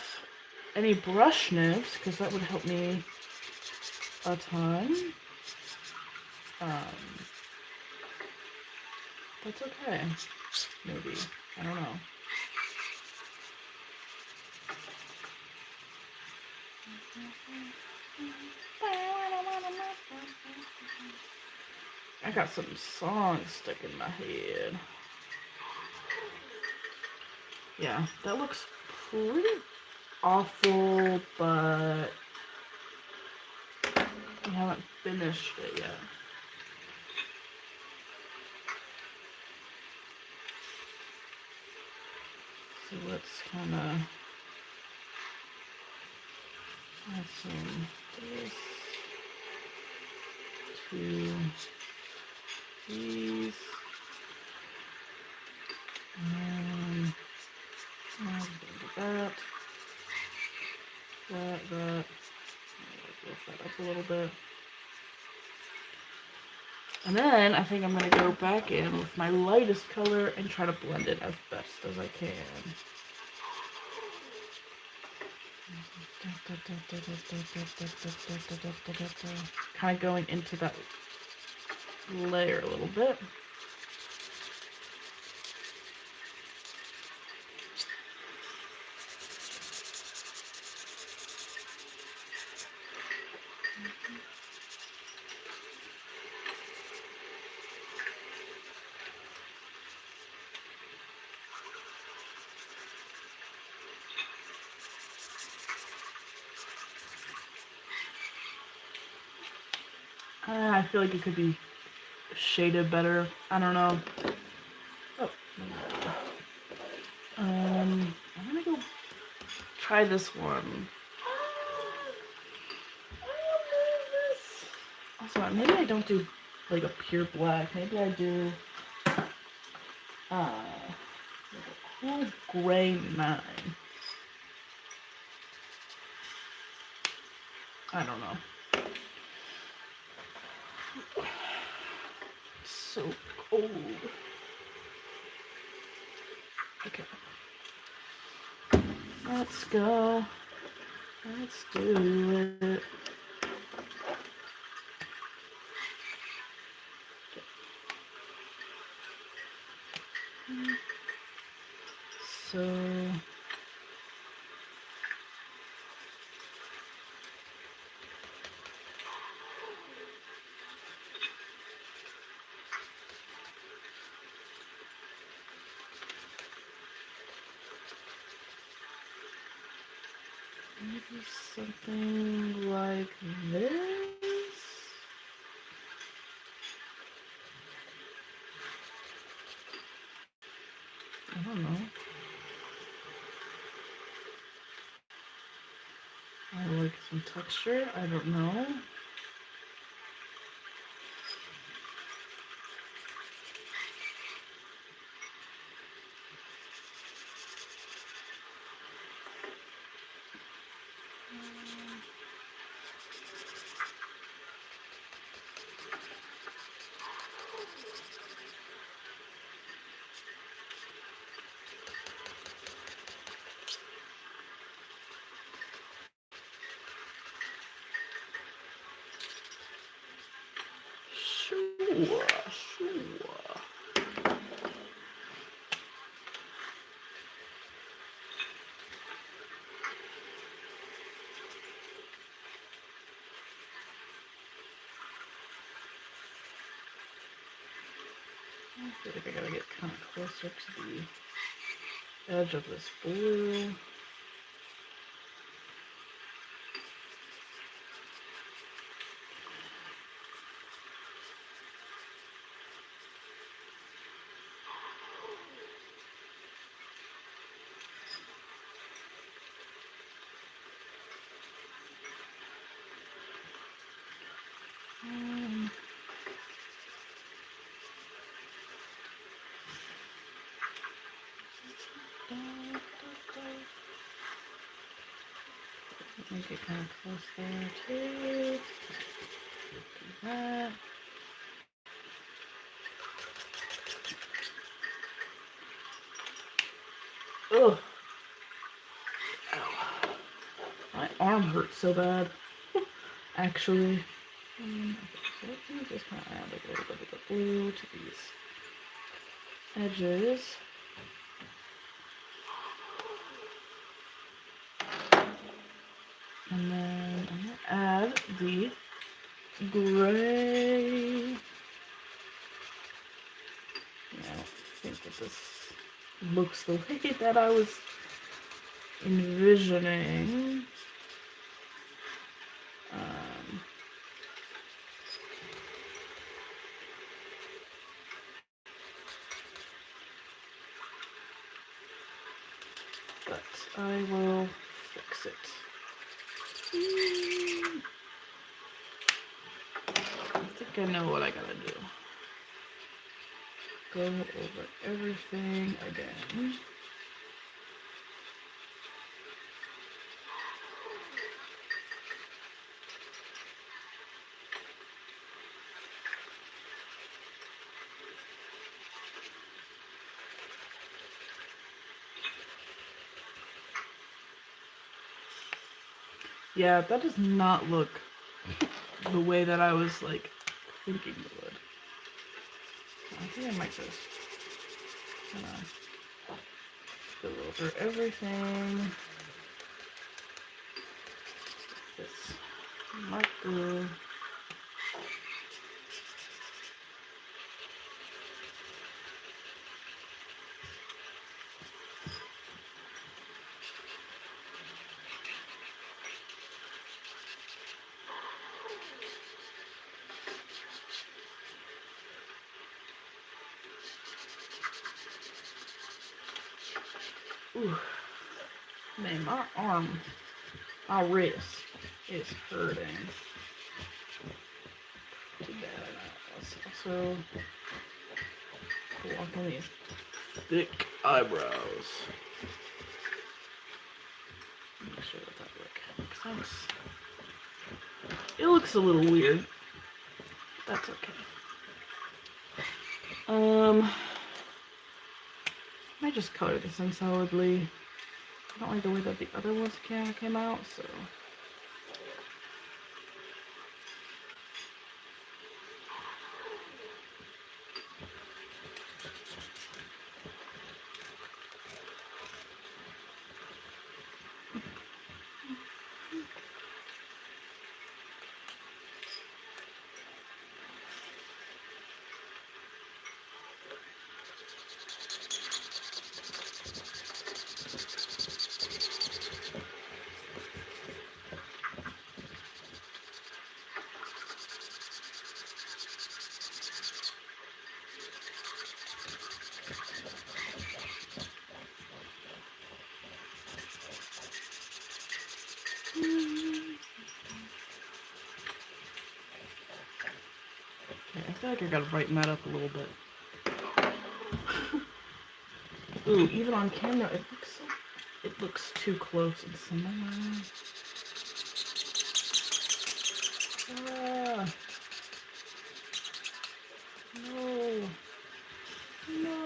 any brush nibs because that would help me a ton. That's okay. Maybe. I don't know. I got some songs stuck in my head. Yeah, that looks pretty awful, but we haven't finished it yet. So let's kind of add some this to these. And that. Lift that up a little bit. And then I think I'm going to go back in with my lightest color and try to blend it as best as I can. Kind of going into that layer a little bit. I feel like it could be shaded better. I don't know. Oh. I'm gonna go try this one. Also, maybe I don't do like a pure black. Maybe I do like a cool gray 9. I don't know. It's so cold. Okay. Let's go. Let's do it. So maybe something like this. I don't know. I like some texture. I don't know. Sure, sure. I feel like I gotta get kind of closer to the edge of this blue. Make it kind of close there too. Do that. Ugh. Ow. My arm hurts so bad. Actually. Okay, so let me just kind of add a little bit of the blue to these edges. And then I'm going to add the gray. I don't think that this looks the way that I was envisioning. But I will fix it. I think I know what I gotta do. Go over everything again. Yeah, that does not look the way that I was like thinking it would. I think I might just kind of go over everything. This marker. Ooh, man, my arm, my wrist is hurting. Too bad. Let's also walk on these thick eyebrows. Make sure that works. It looks a little weird. That's okay. I just colored this in solidly. I don't like the way that the other ones came out, so. like I gotta brighten that up a little bit. Ooh, even on camera, it looks too close and similar. Ah, no, no.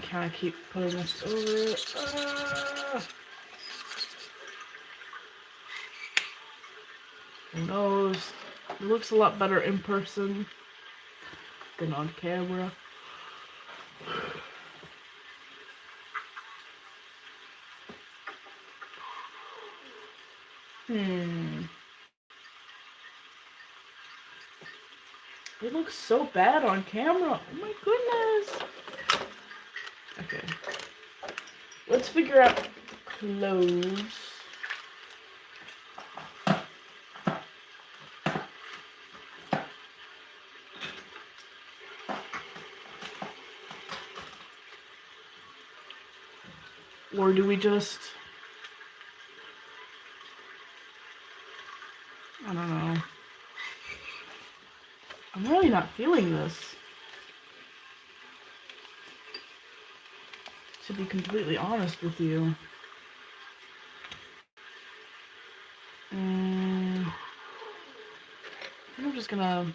Kind of keep putting this over it. Ah. Who knows? It looks a lot better in person than on camera. It looks so bad on camera. Oh my goodness. Okay. Let's figure out clothes. Or do we just... I don't know. I'm really not feeling this. To be completely honest with you. I'm just gonna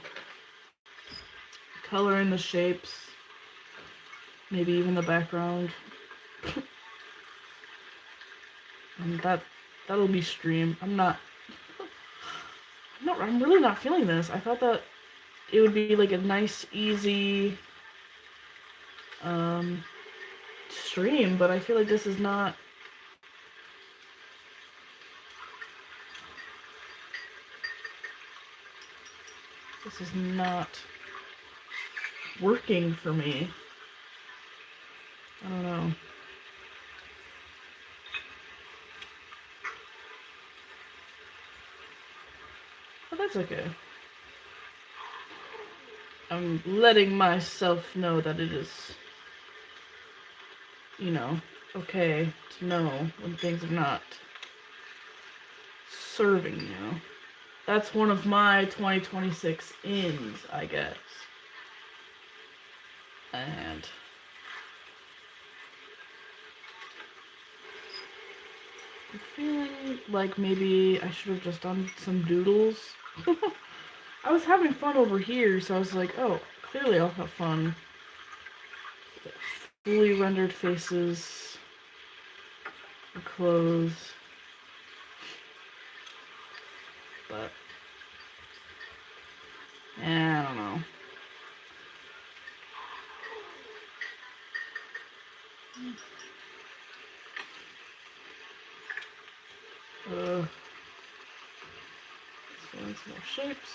color in the shapes. Maybe even the background. And that'll be stream. I'm really not feeling this. I thought that it would be like a nice, easy stream, but I feel like this is not. This is not working for me. I don't know. But that's okay. I'm letting myself know that it is, you know, okay to know when things are not serving you. That's one of my 2026 ins, I guess. And I'm feeling like maybe I should have just done some doodles. I was having fun over here, so I was like, oh, clearly I'll have fun. Fully rendered faces, clothes, but I don't know. Let's some more shapes.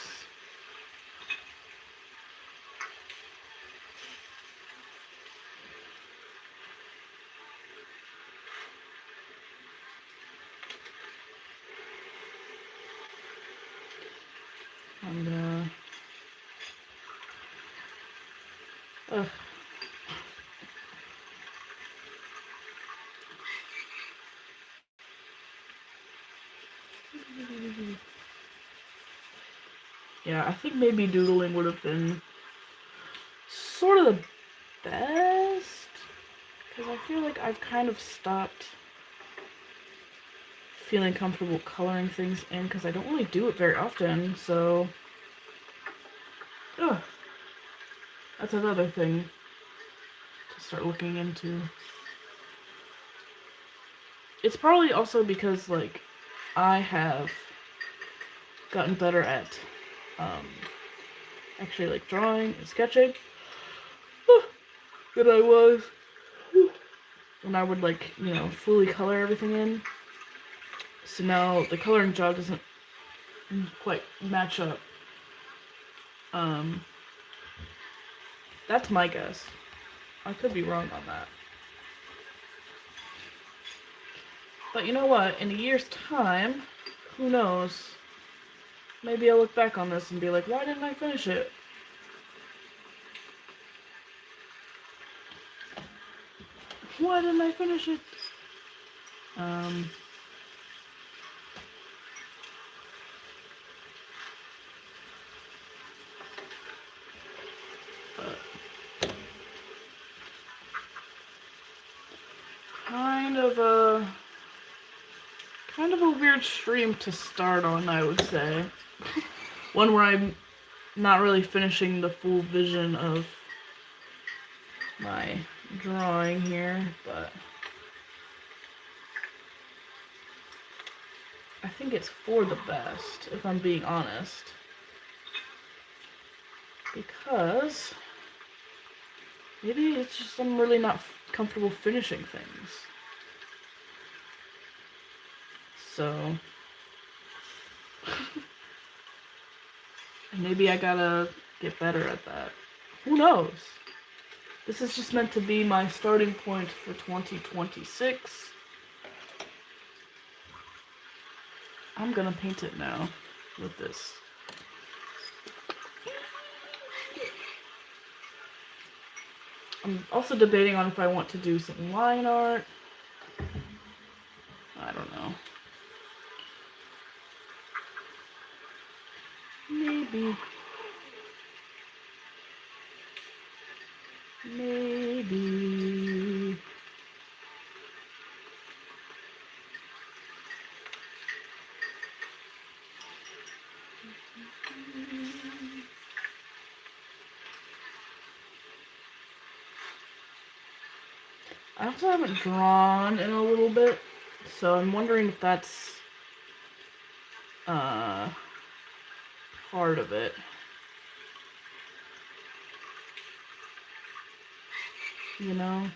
I'm gonna... Yeah, I think maybe doodling would have been sort of the best, because I feel like I've kind of stopped feeling comfortable coloring things in, because I don't really do it very often, so... That's another thing to start looking into. It's probably also because, like, I have gotten better at, actually, like, drawing and sketching than I was when I would, like, you know, fully color everything in. So now the coloring job doesn't quite match up. That's my guess. I could be wrong on that. But you know what? In a year's time, who knows? Maybe I'll look back on this and be like, why didn't I finish it? Why didn't I finish it? But kind of a weird stream to start on, I would say. One where I'm not really finishing the full vision of my drawing here, but I think it's for the best, if I'm being honest. Because maybe it's just I'm really not comfortable finishing things. So maybe I gotta get better at that. Who knows? This is just meant to be my starting point for 2026. I'm gonna paint it now with this. I'm also debating on if I want to do some line art. I don't know. Maybe. I also haven't drawn in a little bit, so I'm wondering if that's part of it. You know?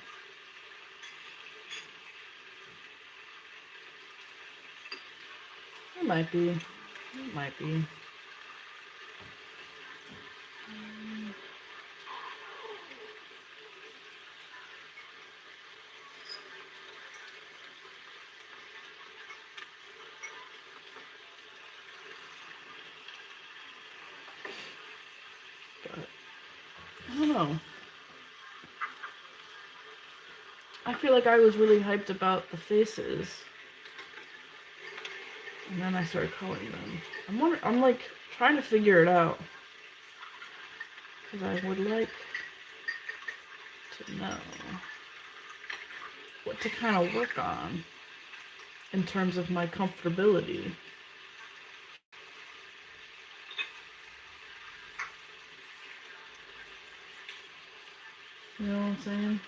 It might be. It might be. But I don't know. I feel like I was really hyped about the faces. And then I started coloring them. I'm like trying to figure it out. Because I would like to know what to kind of work on in terms of my comfortability. You know what I'm saying?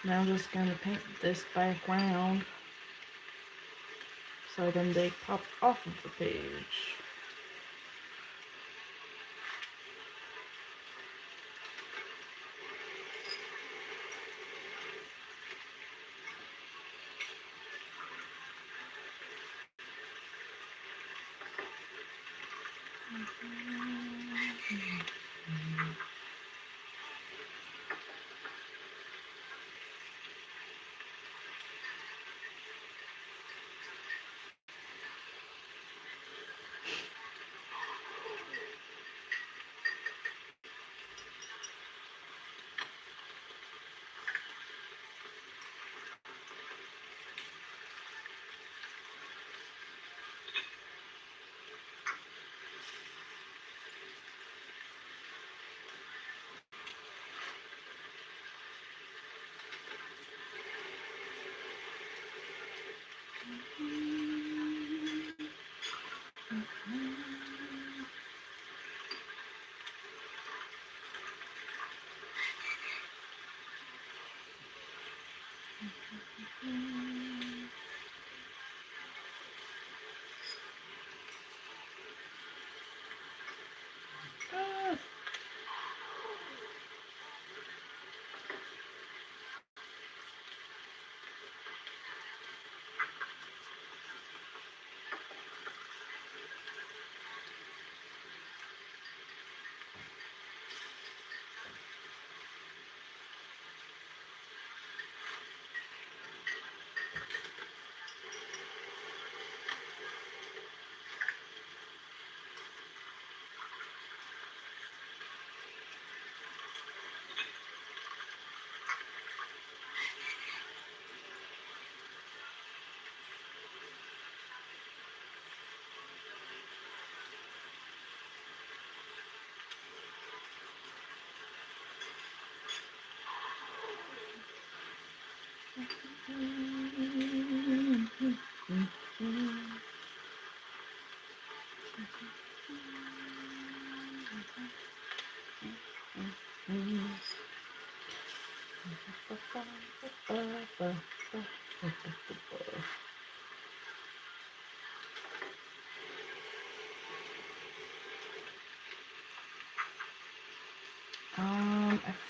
Now I'm just gonna paint this background so then they pop off of the page. I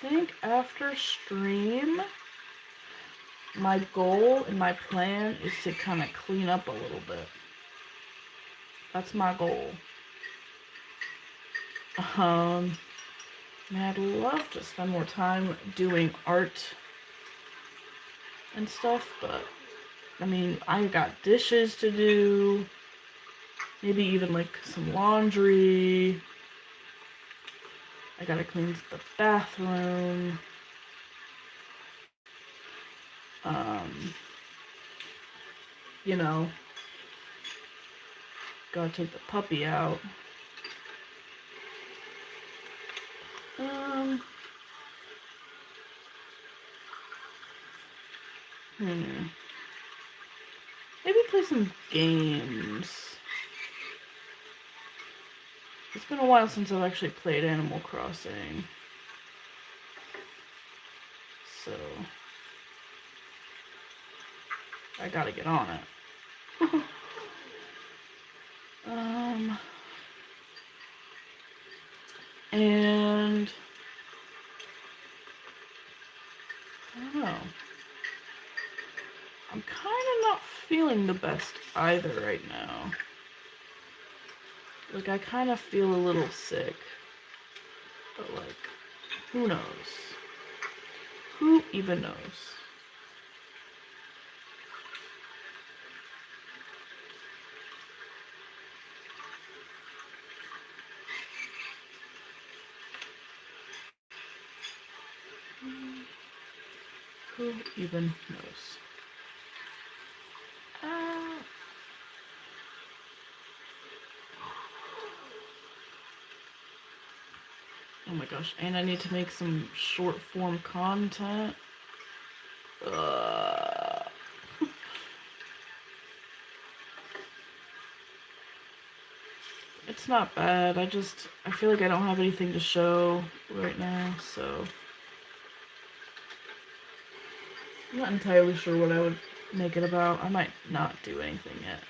think after stream, my goal and my plan is to kind of clean up a little bit. That's my goal. Man, I'd love to spend more time doing art and stuff, but I mean, I got dishes to do, maybe even like some laundry. I gotta clean the bathroom. You know, gotta take the puppy out. Maybe play some games. It's been a while since I've actually played Animal Crossing. So I gotta get on it. And I don't know. I'm kind of not feeling the best either right now. Like, I kind of feel a little sick. But, like, who knows? Who even knows? Who even knows? Oh my gosh, and I need to make some short form content. It's not bad. I feel like I don't have anything to show right now, so I'm not entirely sure what I would make it about. I might not do anything yet.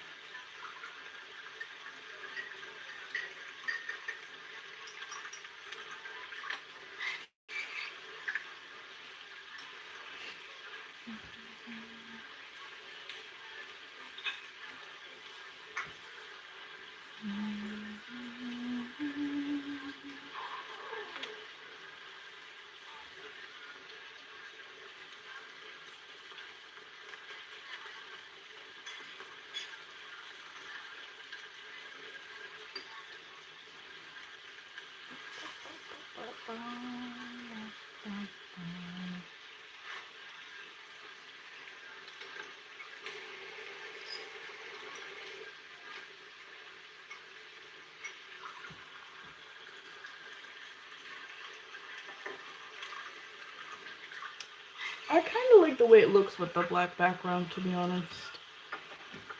I kind of like the way it looks with the black background, to be honest.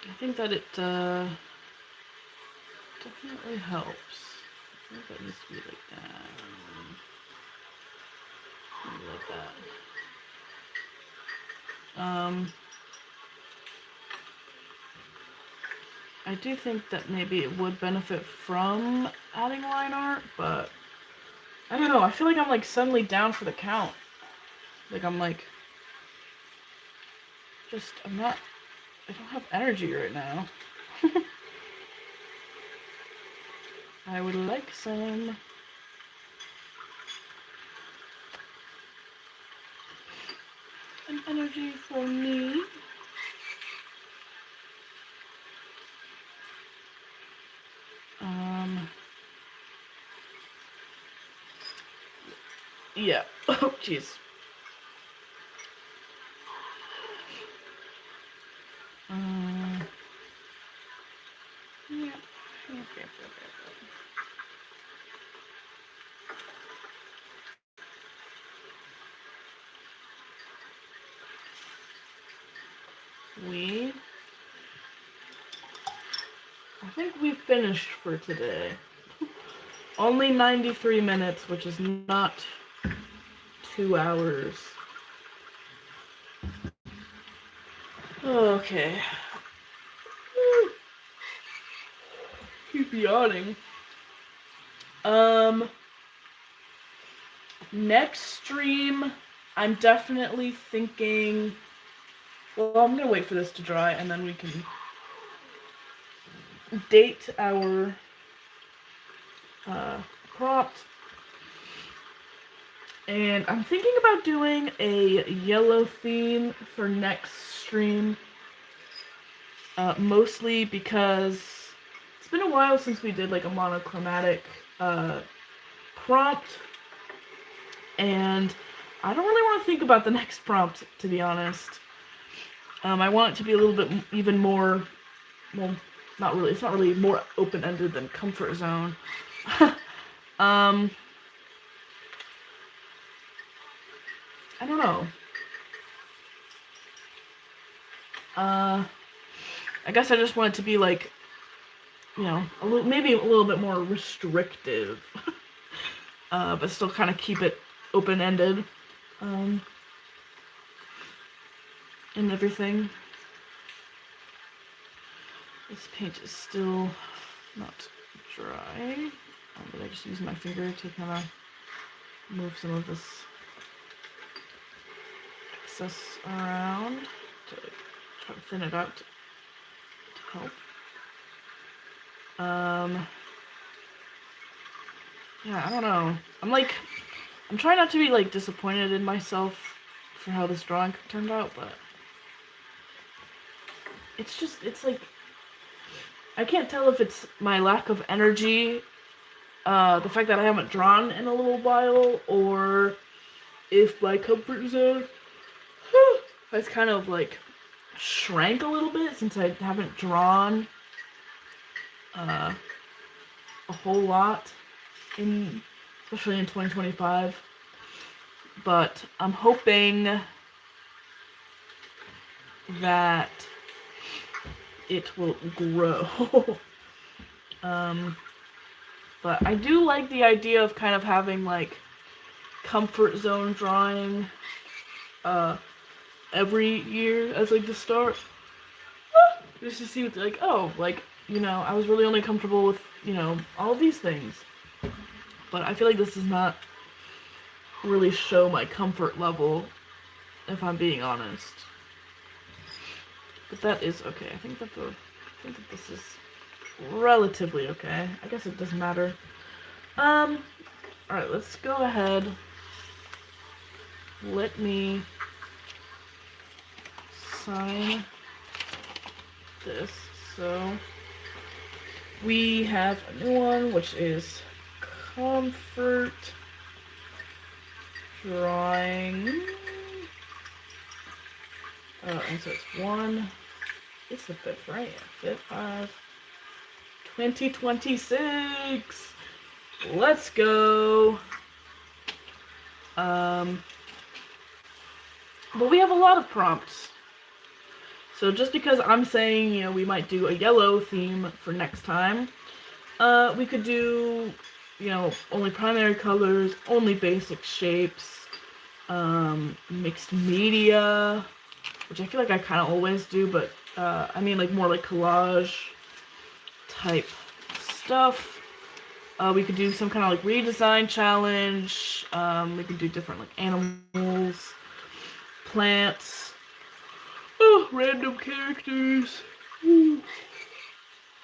I think that it definitely helps. I think that needs to be like that. Maybe like that. I do think that maybe it would benefit from adding line art, but I don't know. I feel like I'm like suddenly down for the count. Like I'm like, I don't have energy right now. I would like some. An energy for me. Yeah. Oh, jeez. Yeah. Okay. I think we finished for today. Only 93 minutes, which is not 2 hours. Okay. Keep yawning. Next stream, I'm definitely thinking, well, I'm gonna wait for this to dry and then we can date our prompt. And I'm thinking about doing a yellow theme for next stream. Mostly because it's been a while since we did like a monochromatic prompt. And I don't really want to think about the next prompt, to be honest. I want it to be a little bit even more, well, not really, it's not really more open-ended than comfort zone. I don't know. I guess I just want it to be like, you know, maybe a little bit more restrictive, but still kind of keep it open-ended, and everything. This paint is still not dry, but I just use my finger to kind of move some of this excess around to try to thin it out to help. Yeah, I don't know. I'm trying not to be like disappointed in myself for how this drawing turned out, but it's like, I can't tell if it's my lack of energy, the fact that I haven't drawn in a little while, or if my comfort zone has kind of like shrank a little bit since I haven't drawn a whole lot, especially in 2025. But I'm hoping that it will grow. But I do like the idea of kind of having like comfort zone drawing every year as like the start. Just to see what, like, oh, like, you know, I was really only comfortable with, you know, all of these things. But I feel like this does not really show my comfort level, if I'm being honest. But that is okay. I think that this is relatively okay. I guess it doesn't matter. Alright, let's go ahead. Let me sign this. So we have a new one, which is comfort drawing. And so it's the 5th, right? Yeah, 5th, 2026. Let's go. But we have a lot of prompts. So just because I'm saying, you know, we might do a yellow theme for next time, we could do, you know, only primary colors, only basic shapes, mixed media, which I feel like I kind of always do, but I mean like more like collage type stuff. We could do some kind of like redesign challenge. We could do different like animals, plants, random characters,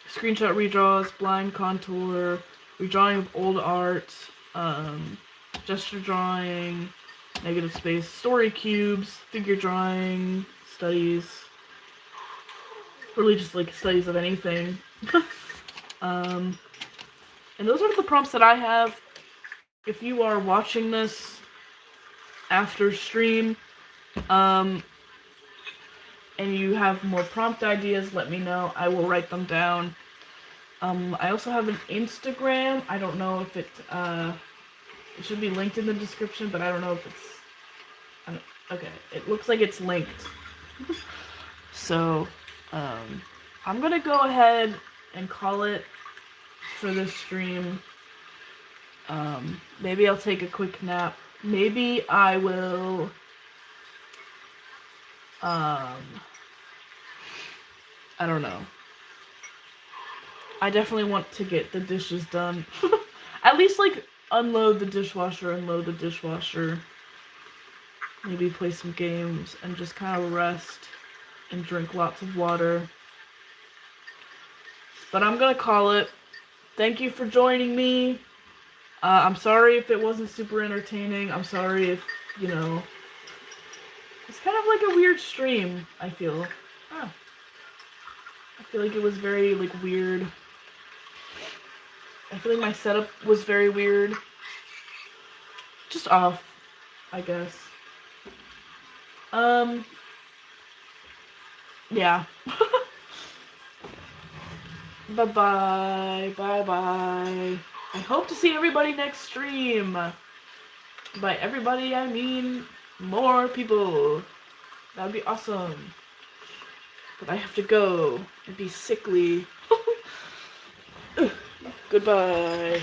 screenshot redraws, blind contour, redrawing of old art, gesture drawing, negative space, story cubes, figure drawing, studies, really just like studies of anything. And those are the prompts that I have. If you are watching this after stream, and you have more prompt ideas, let me know. I will write them down. I also have an Instagram. I don't know if it should be linked in the description, but I don't know if it's... okay, it looks like it's linked. So, I'm gonna go ahead and call it for this stream. Maybe I'll take a quick nap maybe I will, I don't know. I definitely want to get the dishes done. At least, like, unload the dishwasher, unload the dishwasher. Maybe play some games and just kind of rest and drink lots of water. But I'm gonna call it. Thank you for joining me. I'm sorry if it wasn't super entertaining. I'm sorry if, you know, it's kind of like a weird stream, I feel. I feel like it was very, like, weird. I feel like my setup was very weird. Just off, I guess. Yeah. Bye-bye. Bye-bye. I hope to see everybody next stream. By everybody, I mean more people. That would be awesome. But I have to go and be sickly. Goodbye.